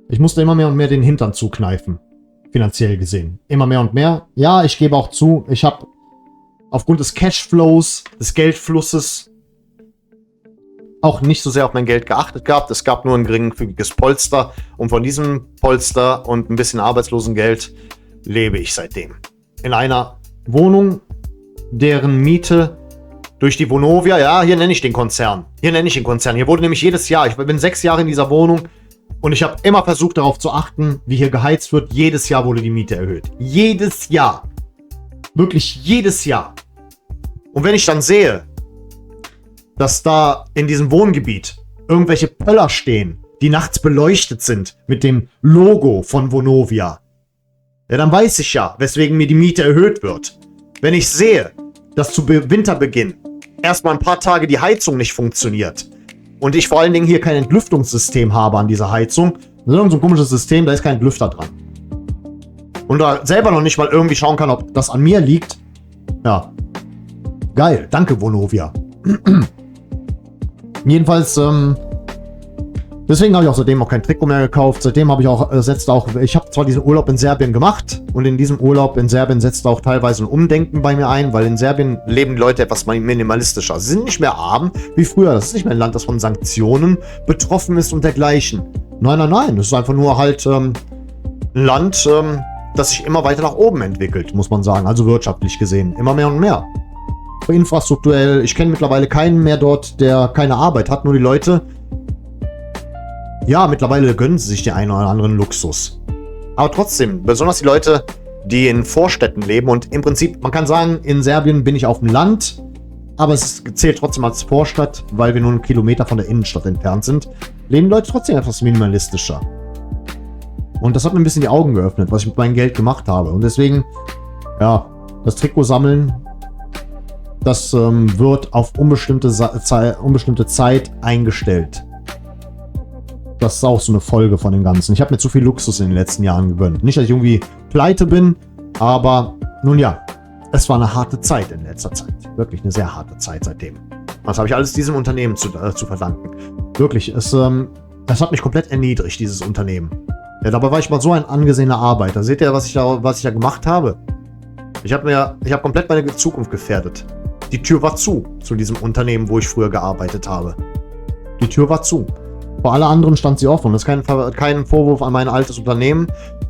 Ich musste immer mehr und mehr den Hintern zukneifen. Finanziell gesehen. Immer mehr und mehr. Ja, ich gebe auch zu, ich habe aufgrund des Cashflows, des Geldflusses, auch nicht so sehr auf mein Geld geachtet gehabt. Es gab nur ein geringfügiges Polster. Und von diesem Polster und ein bisschen Arbeitslosengeld lebe ich seitdem. In einer Wohnung, deren Miete durch die Vonovia, ja, hier nenne ich den Konzern. Hier wurde nämlich jedes Jahr, ich bin 6 Jahre in dieser Wohnung und ich habe immer versucht darauf zu achten, wie hier geheizt wird. Jedes Jahr wurde die Miete erhöht. Jedes Jahr. Wirklich jedes Jahr. Und wenn ich dann sehe, dass da in diesem Wohngebiet irgendwelche Pöller stehen, die nachts beleuchtet sind mit dem Logo von Vonovia, ja, dann weiß ich ja, weswegen mir die Miete erhöht wird. Wenn ich sehe, dass zu Winterbeginn erstmal ein paar Tage die Heizung nicht funktioniert und ich vor allen Dingen hier kein Entlüftungssystem habe an dieser Heizung, sondern so ein komisches System, da ist kein Lüfter dran. Und da selber noch nicht mal irgendwie schauen kann, ob das an mir liegt. Ja, geil, danke Vonovia. Jedenfalls, deswegen habe ich auch seitdem auch kein Trikot mehr gekauft. Seitdem habe ich auch, ich habe zwar diesen Urlaub in Serbien gemacht und in diesem Urlaub in Serbien setzt auch teilweise ein Umdenken bei mir ein, weil in Serbien leben die Leute etwas minimalistischer. Sie sind nicht mehr arm wie früher. Das ist nicht mehr ein Land, das von Sanktionen betroffen ist und dergleichen. Nein. Das ist einfach nur halt ein Land, das sich immer weiter nach oben entwickelt, muss man sagen. Also wirtschaftlich gesehen. Immer mehr und mehr. infrastrukturell. Ich kenne mittlerweile keinen mehr dort, der keine Arbeit hat. Nur die Leute, ja, mittlerweile gönnen sie sich den einen oder anderen Luxus. Aber trotzdem, besonders die Leute, die in Vorstädten leben und im Prinzip, man kann sagen, in Serbien bin ich auf dem Land, aber es zählt trotzdem als Vorstadt, weil wir nur einen Kilometer von der Innenstadt entfernt sind, leben Leute trotzdem etwas minimalistischer. Und das hat mir ein bisschen die Augen geöffnet, was ich mit meinem Geld gemacht habe. Und deswegen, ja, das Trikot sammeln, das wird auf unbestimmte Zeit eingestellt. Das ist auch so eine Folge von dem Ganzen. Ich habe mir zu viel Luxus in den letzten Jahren gegönnt. Nicht, dass ich irgendwie pleite bin, aber nun ja, es war eine harte Zeit in letzter Zeit. Wirklich eine sehr harte Zeit seitdem. Das habe ich alles diesem Unternehmen zu verdanken. Wirklich, es hat mich komplett erniedrigt, dieses Unternehmen. Ja, dabei war ich mal so ein angesehener Arbeiter. Seht ihr, was ich da gemacht habe? Ich habe komplett meine Zukunft gefährdet. Die Tür war zu diesem Unternehmen, wo ich früher gearbeitet habe. Die Tür war zu. Vor alle anderen stand sie offen. Das ist kein Vorwurf an mein altes Unternehmen.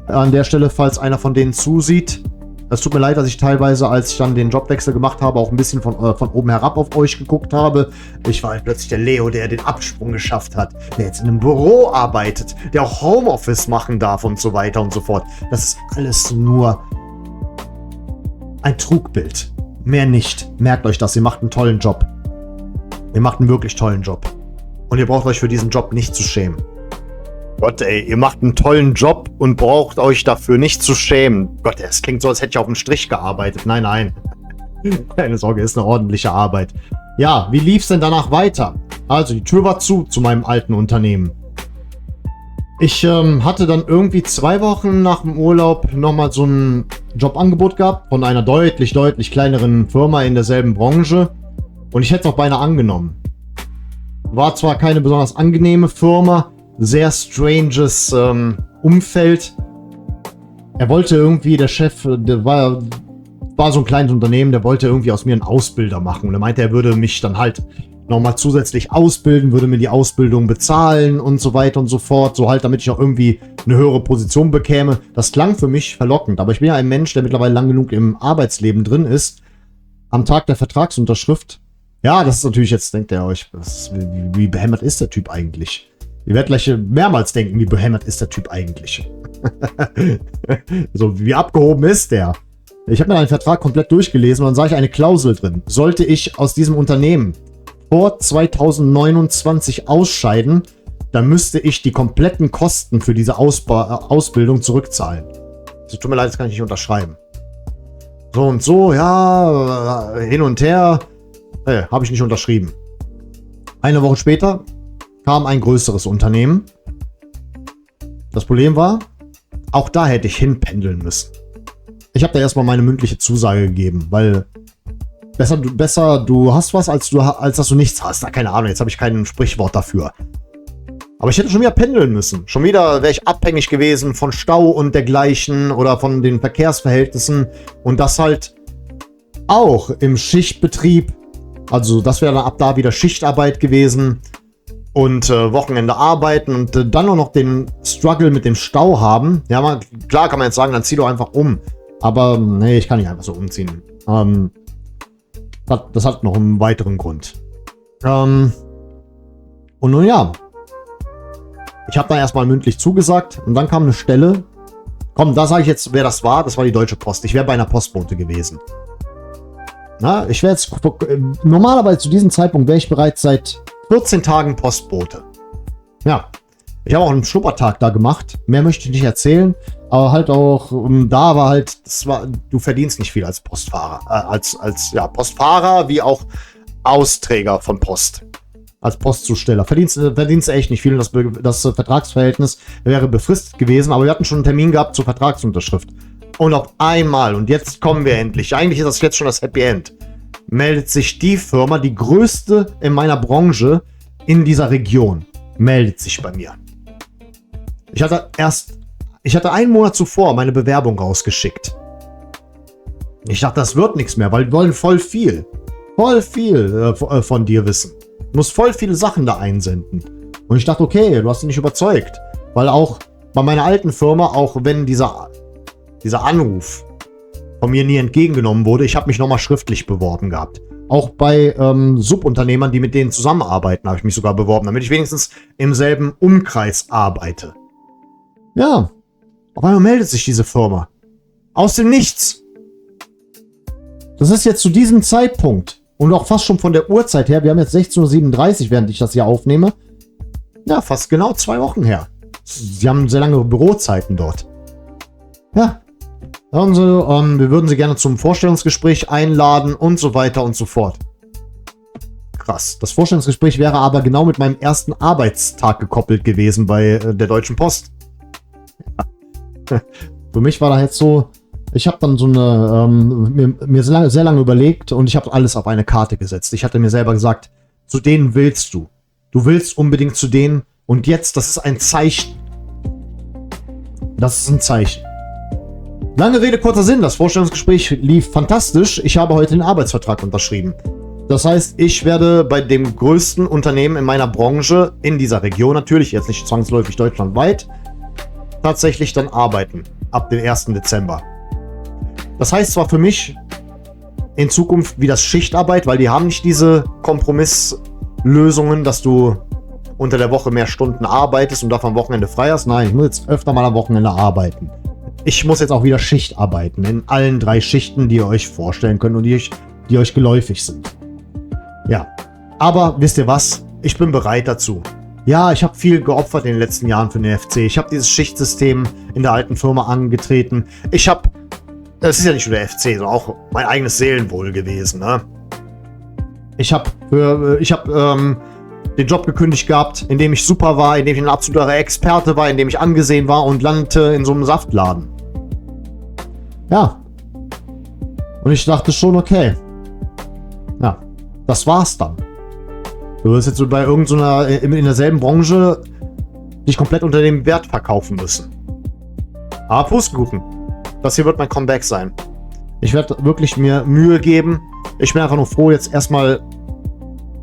An der Stelle, falls einer von denen zusieht. Es tut mir leid, dass ich teilweise, als ich dann den Jobwechsel gemacht habe, auch ein bisschen von oben herab auf euch geguckt habe. Ich war halt plötzlich der Leo, der den Absprung geschafft hat, der jetzt in einem Büro arbeitet, der auch Homeoffice machen darf und so weiter und so fort. Das ist alles nur ein Trugbild. Mehr nicht. Merkt euch das, ihr macht einen tollen Job. Ihr macht einen wirklich tollen Job. Und ihr braucht euch für diesen Job nicht zu schämen. Gott, ey, ihr macht einen tollen Job und braucht euch dafür nicht zu schämen. Gott, es klingt so, als hätte ich auf dem Strich gearbeitet. Nein, nein. Keine Sorge, ist eine ordentliche Arbeit. Ja, wie lief's denn danach weiter? Also, die Tür war zu meinem alten Unternehmen. Ich hatte dann irgendwie 2 Wochen nach dem Urlaub nochmal so ein Jobangebot gehabt von einer deutlich kleineren Firma in derselben Branche. Und ich hätte es auch beinahe angenommen. War zwar keine besonders angenehme Firma, sehr stranges Umfeld. Er wollte irgendwie, der Chef, der war so ein kleines Unternehmen, der wollte irgendwie aus mir einen Ausbilder machen. Und er meinte, er würde mich dann halt nochmal zusätzlich ausbilden, würde mir die Ausbildung bezahlen und so weiter und so fort. So halt, damit ich auch irgendwie eine höhere Position bekäme. Das klang für mich verlockend. Aber ich bin ja ein Mensch, der mittlerweile lang genug im Arbeitsleben drin ist. Am Tag der Vertragsunterschrift. Ja, das ist natürlich, jetzt denkt ihr euch, wie behämmert ist der Typ eigentlich? Ihr werdet gleich mehrmals denken, wie behämmert ist der Typ eigentlich? So, wie abgehoben ist der? Ich habe mir einen Vertrag komplett durchgelesen und dann sah ich eine Klausel drin. Sollte ich aus diesem Unternehmen vor 2029 ausscheiden, dann müsste ich die kompletten Kosten für diese Ausbildung zurückzahlen. Also, tut mir leid, das kann ich nicht unterschreiben. So und so, ja, hin und her. Habe ich nicht unterschrieben. Eine Woche später kam ein größeres Unternehmen. Das Problem war, auch da hätte ich hinpendeln müssen. Ich habe da erstmal meine mündliche Zusage gegeben, weil besser du hast was, als dass du nichts hast. Na, keine Ahnung, jetzt habe ich kein Sprichwort dafür. Aber ich hätte schon wieder pendeln müssen. Schon wieder wäre ich abhängig gewesen von Stau und dergleichen oder von den Verkehrsverhältnissen. Und das halt auch im Schichtbetrieb. Also das wäre dann ab da wieder Schichtarbeit gewesen und Wochenende arbeiten und dann auch noch den Struggle mit dem Stau haben. Ja, klar kann man jetzt sagen, dann zieh doch einfach um. Aber nee, ich kann nicht einfach so umziehen. Das hat noch einen weiteren Grund. Und nun ja, ich habe dann erstmal mündlich zugesagt und dann kam eine Stelle. Komm, da sage ich jetzt, wer das war. Das war die Deutsche Post. Ich wäre bei einer Postbote gewesen. Na, ich wäre jetzt, normalerweise zu diesem Zeitpunkt wäre ich bereits seit 14 Tagen Postbote. Ja, ich habe auch einen Schnuppertag da gemacht. Mehr möchte ich nicht erzählen. Aber halt auch, da war halt, du verdienst nicht viel als Postfahrer. Als Postfahrer wie auch Austräger von Post. Als Postzusteller. Verdienst echt nicht viel. Das Vertragsverhältnis wäre befristet gewesen. Aber wir hatten schon einen Termin gehabt zur Vertragsunterschrift. Und auf einmal, und jetzt kommen wir endlich, eigentlich ist das jetzt schon das Happy End, meldet sich die Firma, die größte in meiner Branche in dieser Region, meldet sich bei mir. Ich hatte einen Monat zuvor meine Bewerbung rausgeschickt. Ich dachte, das wird nichts mehr, weil wir wollen voll viel von dir wissen. Du musst voll viele Sachen da einsenden. Und ich dachte, okay, du hast ihn nicht überzeugt. Weil auch bei meiner alten Firma, auch wenn dieser Anruf von mir nie entgegengenommen wurde, ich habe mich nochmal schriftlich beworben gehabt. Auch bei Subunternehmern, die mit denen zusammenarbeiten, habe ich mich sogar beworben, damit ich wenigstens im selben Umkreis arbeite. Ja, auf einmal meldet sich diese Firma. Aus dem Nichts. Das ist jetzt zu diesem Zeitpunkt und auch fast schon von der Uhrzeit her, wir haben jetzt 16:37 Uhr, während ich das hier aufnehme. Ja, fast genau 2 Wochen her. Sie haben sehr lange Bürozeiten dort. Ja. Sagen Sie, wir würden Sie gerne zum Vorstellungsgespräch einladen und so weiter und so fort. Krass. Das Vorstellungsgespräch wäre aber genau mit meinem ersten Arbeitstag gekoppelt gewesen bei der Deutschen Post. Ja. Für mich war da jetzt so, ich habe dann so eine, mir sehr lange überlegt und ich habe alles auf eine Karte gesetzt. Ich hatte mir selber gesagt, zu denen willst du. Du willst unbedingt zu denen und jetzt, das ist ein Zeichen. Das ist ein Zeichen. Lange Rede, kurzer Sinn. Das Vorstellungsgespräch lief fantastisch. Ich habe heute den Arbeitsvertrag unterschrieben. Das heißt, ich werde bei dem größten Unternehmen in meiner Branche, in dieser Region natürlich, jetzt nicht zwangsläufig deutschlandweit, tatsächlich dann arbeiten. Ab dem 1. Dezember. Das heißt zwar für mich in Zukunft wie das Schichtarbeit, weil die haben nicht diese Kompromisslösungen, dass du unter der Woche mehr Stunden arbeitest und dafür am Wochenende frei hast. Nein, ich muss jetzt öfter mal am Wochenende arbeiten. Ich muss jetzt auch wieder Schicht arbeiten, in allen 3 Schichten, die ihr euch vorstellen könnt und die euch geläufig sind. Ja, aber wisst ihr was? Ich bin bereit dazu. Ja, ich habe viel geopfert in den letzten Jahren für den FC. Ich habe dieses Schichtsystem in der alten Firma angetreten. Das ist ja nicht nur der FC, sondern auch mein eigenes Seelenwohl gewesen. Ne? Ich habe den Job gekündigt gehabt, in dem ich super war, in dem ich ein absoluter Experte war, in dem ich angesehen war und landete in so einem Saftladen. Ja. Und ich dachte schon, okay. Ja, das war's dann. Du wirst jetzt so bei irgendeiner, in derselben Branche dich komplett unter dem Wert verkaufen müssen. Aber Pustekuchen. Das hier wird mein Comeback sein. Ich werde wirklich mir Mühe geben. Ich bin einfach nur froh, jetzt erstmal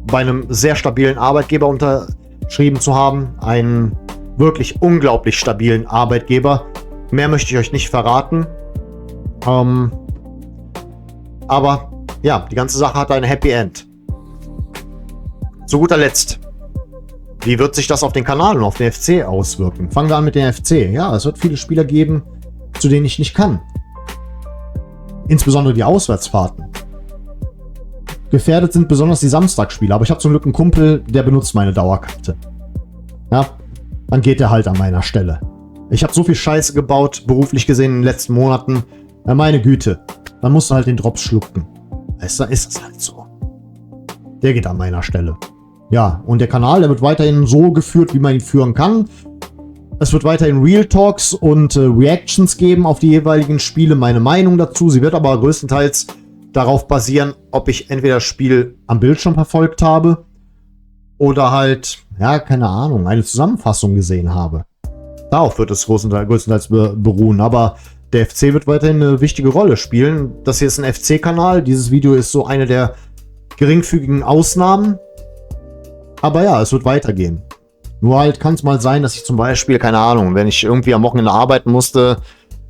bei einem sehr stabilen Arbeitgeber unterschrieben zu haben. Einen wirklich unglaublich stabilen Arbeitgeber. Mehr möchte ich euch nicht verraten. Aber ja, die ganze Sache hat ein Happy End. Zu guter Letzt. Wie wird sich das auf den Kanal und auf den FC auswirken? Fangen wir an mit dem FC. Ja, es wird viele Spieler geben, zu denen ich nicht kann. Insbesondere die Auswärtsfahrten. Gefährdet sind besonders die Samstagsspiele, aber ich habe zum Glück einen Kumpel, der benutzt meine Dauerkarte. Ja, dann geht er halt an meiner Stelle. Ich habe so viel Scheiße gebaut, beruflich gesehen in den letzten Monaten. Ja, meine Güte, dann musst du halt den Drops schlucken. Ist das halt so. Der geht an meiner Stelle. Ja, und der Kanal, der wird weiterhin so geführt, wie man ihn führen kann. Es wird weiterhin Real Talks und Reactions geben auf die jeweiligen Spiele, meine Meinung dazu. Sie wird aber größtenteils darauf basieren, ob ich entweder das Spiel am Bildschirm verfolgt habe oder ja, keine Ahnung, eine Zusammenfassung gesehen habe. Darauf wird es größtenteils beruhen, aber der FC wird weiterhin eine wichtige Rolle spielen. Das hier ist ein FC-Kanal, dieses Video ist so eine der geringfügigen Ausnahmen. Aber ja, es wird weitergehen. Nur kann es mal sein, dass ich zum Beispiel, keine Ahnung, wenn ich irgendwie am Wochenende arbeiten musste,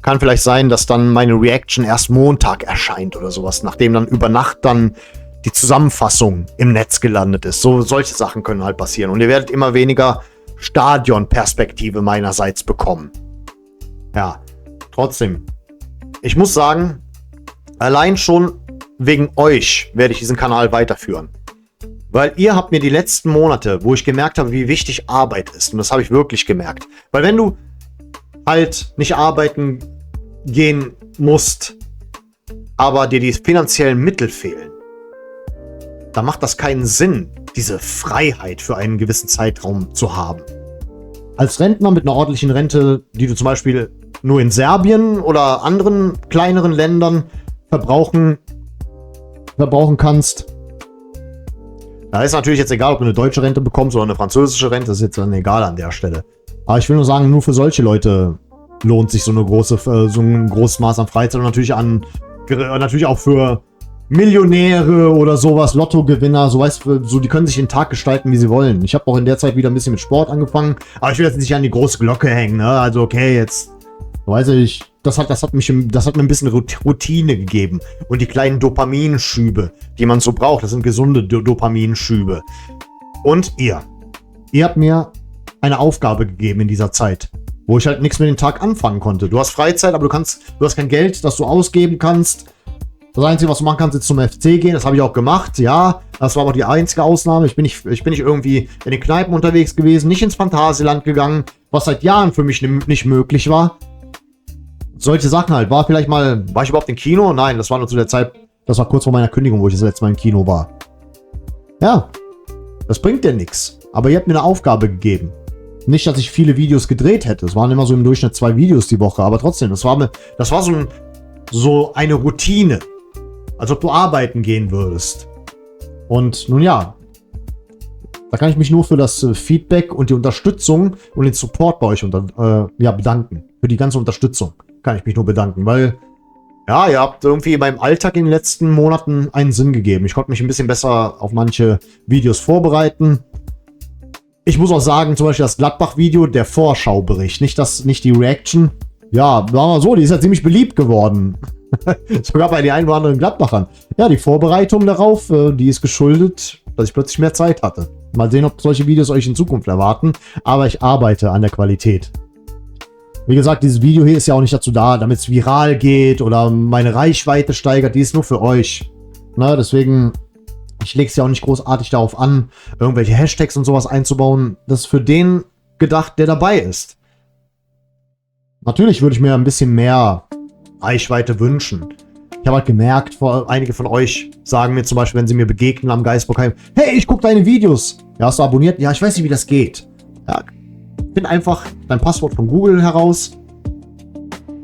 kann vielleicht sein, dass dann meine Reaction erst Montag erscheint oder sowas, nachdem dann über Nacht dann die Zusammenfassung im Netz gelandet ist. Solche Sachen können halt passieren. Und ihr werdet immer weniger Stadionperspektive meinerseits bekommen. Ja, trotzdem. Ich muss sagen, allein schon wegen euch werde ich diesen Kanal weiterführen. Weil ihr habt mir die letzten Monate, wo ich gemerkt habe, wie wichtig Arbeit ist, und das habe ich wirklich gemerkt. Weil wenn du halt nicht arbeiten gehen musst, aber dir die finanziellen Mittel fehlen, dann macht das keinen Sinn, diese Freiheit für einen gewissen Zeitraum zu haben. Als Rentner mit einer ordentlichen Rente, die du zum Beispiel nur in Serbien oder anderen kleineren Ländern verbrauchen kannst, da ist natürlich jetzt egal, ob du eine deutsche Rente bekommst oder eine französische Rente, das ist jetzt dann egal an der Stelle. Aber ich will nur sagen, nur für solche Leute lohnt sich so ein großes Maß an Freizeit und natürlich auch für Millionäre oder sowas, Lottogewinner, die können sich den Tag gestalten, wie sie wollen. Ich habe auch in der Zeit wieder ein bisschen mit Sport angefangen, aber ich will jetzt nicht an die große Glocke hängen, ne? Also okay, jetzt Weiß ich, das hat mir ein bisschen Routine gegeben. Und die kleinen Dopaminschübe, die man so braucht, das sind gesunde Dopaminschübe. Und ihr habt mir eine Aufgabe gegeben in dieser Zeit, wo ich halt nichts mit dem Tag anfangen konnte. Du hast Freizeit, aber du hast kein Geld, das du ausgeben kannst. Das Einzige, was du machen kannst, ist zum FC gehen. Das habe ich auch gemacht, ja. Das war aber die einzige Ausnahme. Ich bin nicht irgendwie in den Kneipen unterwegs gewesen, nicht ins Phantasialand gegangen, was seit Jahren für mich nicht möglich war. Solche Sachen halt. War ich überhaupt im Kino? Nein, das war nur zu der Zeit, das war kurz vor meiner Kündigung, wo ich das letzte Mal im Kino war. Ja, das bringt dir nichts. Aber ihr habt mir eine Aufgabe gegeben. Nicht, dass ich viele Videos gedreht hätte. Es waren immer so im Durchschnitt 2 Videos die Woche. Aber trotzdem, das war so eine Routine. Als ob du arbeiten gehen würdest. Und nun ja, da kann ich mich nur für das Feedback und die Unterstützung und den Support bei euch bedanken. Für die ganze Unterstützung kann ich mich nur bedanken, weil ja, ihr habt irgendwie in meinem Alltag in den letzten Monaten einen Sinn gegeben. Ich konnte mich ein bisschen besser auf manche Videos vorbereiten. Ich muss auch sagen, zum Beispiel das Gladbach-Video, der Vorschaubericht, nicht die Reaction. Ja, sagen wir mal so, die ist ja ziemlich beliebt geworden. Sogar bei den einen oder anderen Gladbachern. Ja, die Vorbereitung darauf, die ist geschuldet, dass ich plötzlich mehr Zeit hatte. Mal sehen, ob solche Videos euch in Zukunft erwarten. Aber ich arbeite an der Qualität. Wie gesagt, dieses Video hier ist ja auch nicht dazu da, damit es viral geht oder meine Reichweite steigert. Die ist nur für euch. Na, deswegen, ich lege es ja auch nicht großartig darauf an, irgendwelche Hashtags und sowas einzubauen. Das ist für den gedacht, der dabei ist. Natürlich würde ich mir ein bisschen mehr Reichweite wünschen. Ich habe halt gemerkt, einige von euch sagen mir zum Beispiel, wenn sie mir begegnen am Geisbockheim, hey, ich gucke deine Videos. Ja, hast du abonniert? Ja, ich weiß nicht, wie das geht. Ja, find einfach dein Passwort von Google heraus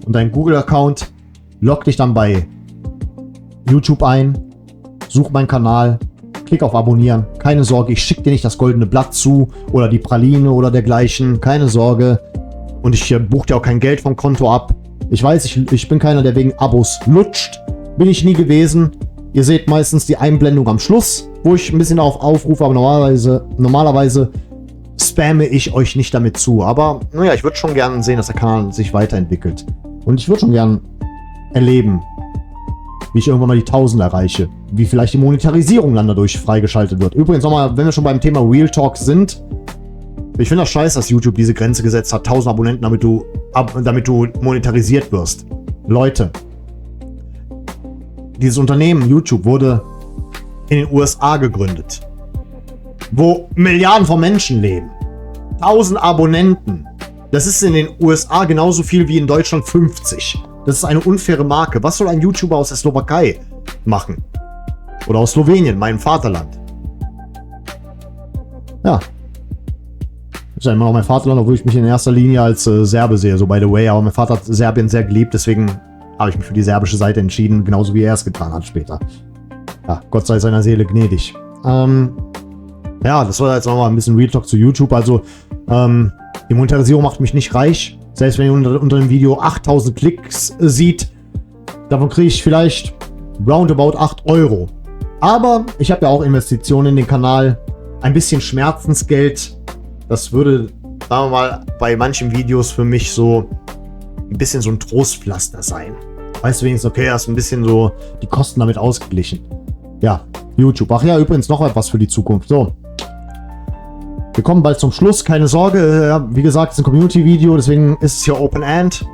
und dein Google-Account, log dich dann bei YouTube ein, such meinen Kanal, klick auf Abonnieren. Keine Sorge, ich schicke dir nicht das goldene Blatt zu oder die Praline oder dergleichen. Keine Sorge. Und ich buche dir auch kein Geld vom Konto ab. Ich weiß, ich bin keiner, der wegen Abos lutscht. Bin ich nie gewesen. Ihr seht meistens die Einblendung am Schluss, wo ich ein bisschen darauf aufrufe, aber normalerweise spamme ich euch nicht damit zu. Aber naja, ich würde schon gerne sehen, dass der Kanal sich weiterentwickelt. Und ich würde schon gerne erleben, wie ich irgendwann mal die 1000 erreiche. Wie vielleicht die Monetarisierung dann dadurch freigeschaltet wird. Übrigens nochmal, wenn wir schon beim Thema Real Talk sind. Ich finde das scheiße, dass YouTube diese Grenze gesetzt hat. 1000 Abonnenten, damit du monetarisiert wirst. Leute. Dieses Unternehmen YouTube wurde in den USA gegründet. Wo Milliarden von Menschen leben. 1000 Abonnenten. Das ist in den USA genauso viel wie in Deutschland 50. Das ist eine unfaire Marke. Was soll ein YouTuber aus der Slowakei machen? Oder aus Slowenien, meinem Vaterland? Ja. Das ist ja immer noch mein Vaterland, obwohl ich mich in erster Linie als Serbe sehe, so by the way. Aber mein Vater hat Serbien sehr geliebt, deswegen habe ich mich für die serbische Seite entschieden, genauso wie er es getan hat später. Ja, Gott sei seiner Seele gnädig. Ja, das war jetzt nochmal ein bisschen Real Talk zu YouTube. Also, die Monetarisierung macht mich nicht reich. Selbst wenn ihr unter dem Video 8000 Klicks seht, davon kriege ich vielleicht roundabout 8 Euro. Aber ich habe ja auch Investitionen in den Kanal. Ein bisschen Schmerzensgeld. Das würde, sagen wir mal, bei manchen Videos für mich so ein bisschen so ein Trostpflaster sein. Weißt du wenigstens, okay, hast ein bisschen so die Kosten damit ausgeglichen. Ja, YouTube. Ach ja, übrigens noch etwas für die Zukunft. So. Wir kommen bald zum Schluss, keine Sorge. Wie gesagt, es ist ein Community-Video, deswegen ist es hier Open End.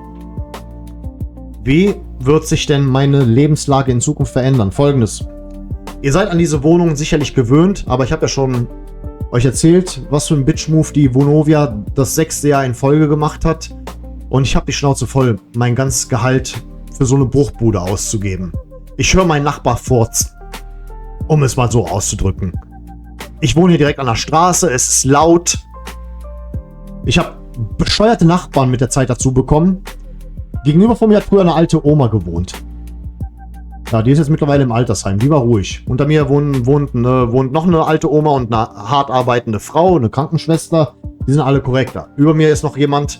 Wie wird sich denn meine Lebenslage in Zukunft verändern? Folgendes. Ihr seid an diese Wohnung sicherlich gewöhnt, aber ich habe ja schon euch erzählt, was für ein Bitch-Move die Vonovia das 6. Jahr in Folge gemacht hat. Und ich habe die Schnauze voll, mein ganzes Gehalt für so eine Bruchbude auszugeben. Ich höre meinen Nachbar furzen, um es mal so auszudrücken. Ich wohne hier direkt an der Straße, es ist laut. Ich habe bescheuerte Nachbarn mit der Zeit dazu bekommen. Gegenüber von mir hat früher eine alte Oma gewohnt. Ja, die ist jetzt mittlerweile im Altersheim, die war ruhig. Unter mir wohnt noch eine alte Oma und eine hart arbeitende Frau, eine Krankenschwester. Die sind alle korrekter. Über mir ist noch jemand,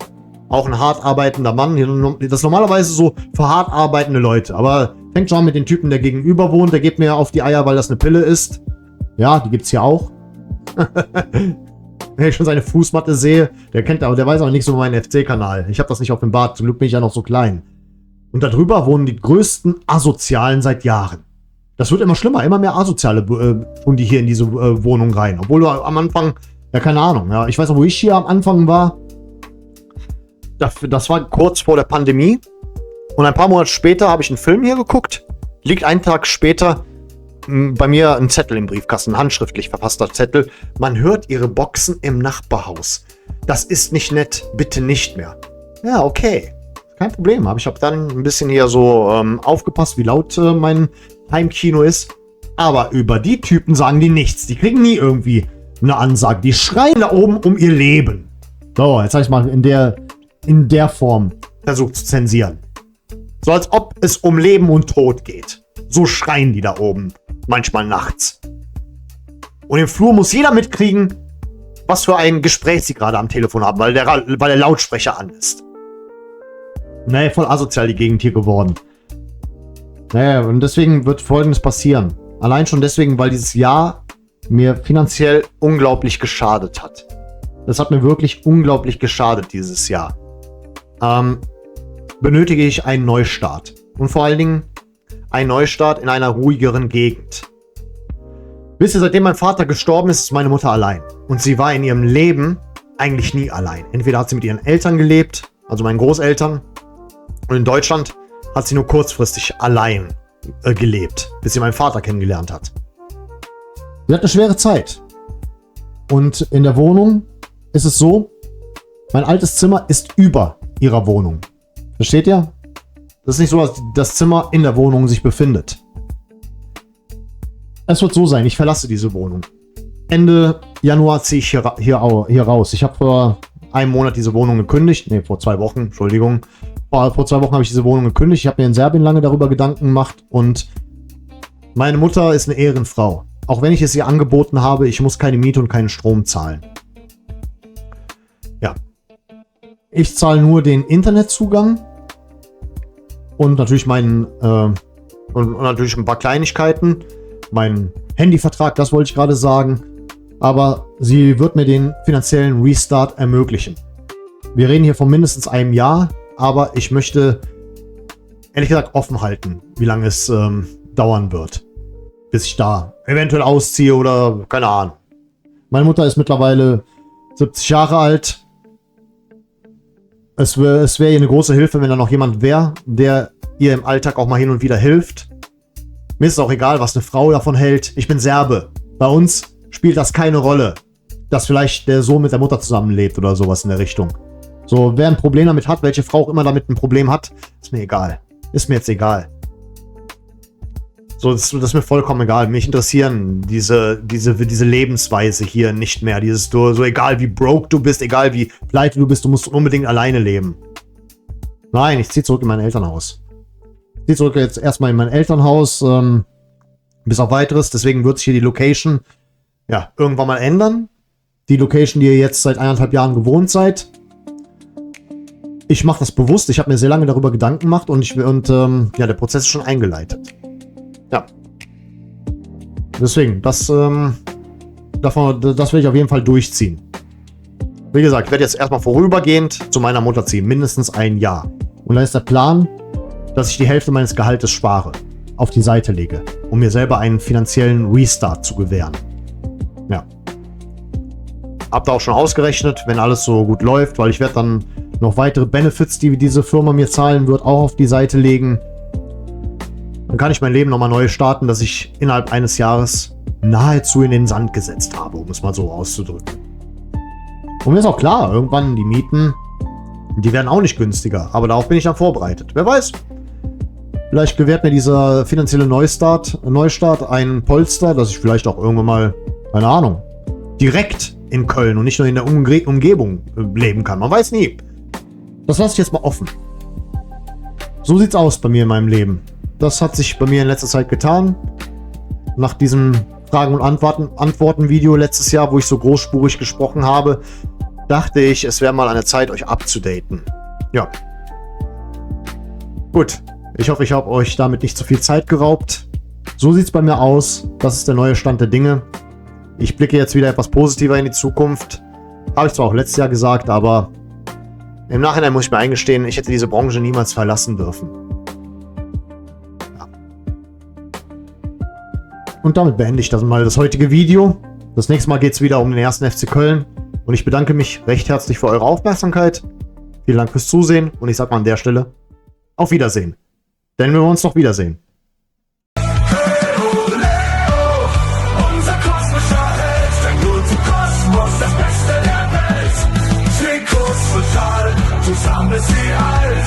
auch ein hart arbeitender Mann. Das ist normalerweise so für hart arbeitende Leute. Aber fängt schon an mit dem Typen, der gegenüber wohnt. Der geht mir auf die Eier, weil das eine Pille ist. Ja, die gibt's hier auch. Wenn ich schon seine Fußmatte sehe, der weiß auch nichts über meinen FC-Kanal. Ich habe das nicht auf dem Bart, zum Glück bin ich ja noch so klein. Und darüber wohnen die größten Asozialen seit Jahren. Das wird immer schlimmer, immer mehr Asoziale tun die hier in diese Wohnung rein. Obwohl du am Anfang, ja keine Ahnung, ja, ich weiß noch, wo ich hier am Anfang war. Das war kurz vor der Pandemie. Und ein paar Monate später habe ich einen Film hier geguckt. Liegt einen Tag später bei mir ein Zettel im Briefkasten, ein handschriftlich verfasster Zettel. Man hört ihre Boxen im Nachbarhaus. Das ist nicht nett, bitte nicht mehr. Ja, okay. Kein Problem. Ich habe dann ein bisschen hier so aufgepasst, wie laut mein Heimkino ist. Aber über die Typen sagen die nichts. Die kriegen nie irgendwie eine Ansage. Die schreien da oben um ihr Leben. So, jetzt habe ich mal in der Form versucht zu zensieren. So als ob es um Leben und Tod geht. So schreien die da oben. Manchmal nachts. Und im Flur muss jeder mitkriegen, was für ein Gespräch sie gerade am Telefon haben, weil der Lautsprecher an ist. Naja, voll asozial die Gegend hier geworden. Naja, und deswegen wird Folgendes passieren. Allein schon deswegen, weil dieses Jahr mir finanziell unglaublich geschadet hat. Das hat mir wirklich unglaublich geschadet dieses Jahr. Benötige ich einen Neustart. Und vor allen Dingen einen Neustart in einer ruhigeren Gegend. Wisst ihr, seitdem mein Vater gestorben ist, ist meine Mutter allein. Und sie war in ihrem Leben eigentlich nie allein. Entweder hat sie mit ihren Eltern gelebt, also meinen Großeltern, und in Deutschland hat sie nur kurzfristig allein gelebt, bis sie meinen Vater kennengelernt hat. Sie hat eine schwere Zeit. Und in der Wohnung ist es so, mein altes Zimmer ist über ihrer Wohnung. Versteht ihr? Das ist nicht so, dass das Zimmer in der Wohnung sich befindet. Es wird so sein, ich verlasse diese Wohnung. Ende Januar ziehe ich hier raus. Ich habe vor einem Monat diese Wohnung gekündigt. Ne, vor 2 Wochen, Entschuldigung. Vor 2 Wochen habe ich diese Wohnung gekündigt. Ich habe mir in Serbien lange darüber Gedanken gemacht. Und meine Mutter ist eine Ehrenfrau. Auch wenn ich es ihr angeboten habe, ich muss keine Miete und keinen Strom zahlen. Ja. Ich zahle nur den Internetzugang. Und natürlich und natürlich ein paar Kleinigkeiten. Mein Handyvertrag, das wollte ich gerade sagen. Aber sie wird mir den finanziellen Restart ermöglichen. Wir reden hier von mindestens einem Jahr. Aber ich möchte, ehrlich gesagt, offen halten, wie lange es dauern wird. Bis ich da eventuell ausziehe oder keine Ahnung. Meine Mutter ist mittlerweile 70 Jahre alt. Es wäre ihr eine große Hilfe, wenn da noch jemand wäre, der ihr im Alltag auch mal hin und wieder hilft. Mir ist es auch egal, was eine Frau davon hält. Ich bin Serbe. Bei uns spielt das keine Rolle, dass vielleicht der Sohn mit der Mutter zusammenlebt oder sowas in der Richtung. So, wer ein Problem damit hat, welche Frau auch immer damit ein Problem hat, ist mir egal. Ist mir jetzt egal. So, das ist mir vollkommen egal. Mich interessieren diese Lebensweise hier nicht mehr. So egal wie broke du bist, egal wie pleite du bist, du musst unbedingt alleine leben. Nein, ich ziehe zurück in mein Elternhaus. Ich ziehe zurück jetzt erstmal in mein Elternhaus, bis auf weiteres. Deswegen wird sich hier die Location ja irgendwann mal ändern. Die Location, die ihr jetzt seit 1,5 Jahren gewohnt seid. Ich mache das bewusst. Ich habe mir sehr lange darüber Gedanken gemacht und der Prozess ist schon eingeleitet. Ja. Deswegen, das will ich auf jeden Fall durchziehen. Wie gesagt, ich werde jetzt erstmal vorübergehend zu meiner Mutter ziehen. Mindestens ein Jahr. Und dann ist der Plan, dass ich die Hälfte meines Gehaltes spare. Auf die Seite lege. Um mir selber einen finanziellen Restart zu gewähren. Ja. Hab da auch schon ausgerechnet, wenn alles so gut läuft, weil ich werde dann noch weitere Benefits, die diese Firma mir zahlen wird, auch auf die Seite legen. Dann kann ich mein Leben nochmal neu starten, dass ich innerhalb eines Jahres nahezu in den Sand gesetzt habe, um es mal so auszudrücken. Und mir ist auch klar, irgendwann die Mieten, die werden auch nicht günstiger, aber darauf bin ich dann vorbereitet. Wer weiß, vielleicht gewährt mir dieser finanzielle Neustart ein Polster, dass ich vielleicht auch irgendwann mal, keine Ahnung, direkt in Köln und nicht nur in der Umgebung leben kann. Man weiß nie. Das lasse ich jetzt mal offen. So sieht's aus bei mir in meinem Leben. Das hat sich bei mir in letzter Zeit getan. Nach diesem Fragen- und Antworten-Video letztes Jahr, wo ich so großspurig gesprochen habe, dachte ich, es wäre mal eine Zeit, euch abzudaten. Ja. Gut. Ich hoffe, ich habe euch damit nicht zu viel Zeit geraubt. So sieht's bei mir aus. Das ist der neue Stand der Dinge. Ich blicke jetzt wieder etwas positiver in die Zukunft. Habe ich zwar auch letztes Jahr gesagt, aber im Nachhinein muss ich mir eingestehen, ich hätte diese Branche niemals verlassen dürfen. Ja. Und damit beende ich das mal das heutige Video. Das nächste Mal geht es wieder um den 1. FC Köln. Und ich bedanke mich recht herzlich für eure Aufmerksamkeit. Vielen Dank fürs Zusehen und ich sage mal an der Stelle auf Wiedersehen. Denn wir wollen uns noch wiedersehen. Unser kosmischer Held, der gute Kosmos, das Beste der Welt. Trikots total, zusammen ist sie alt.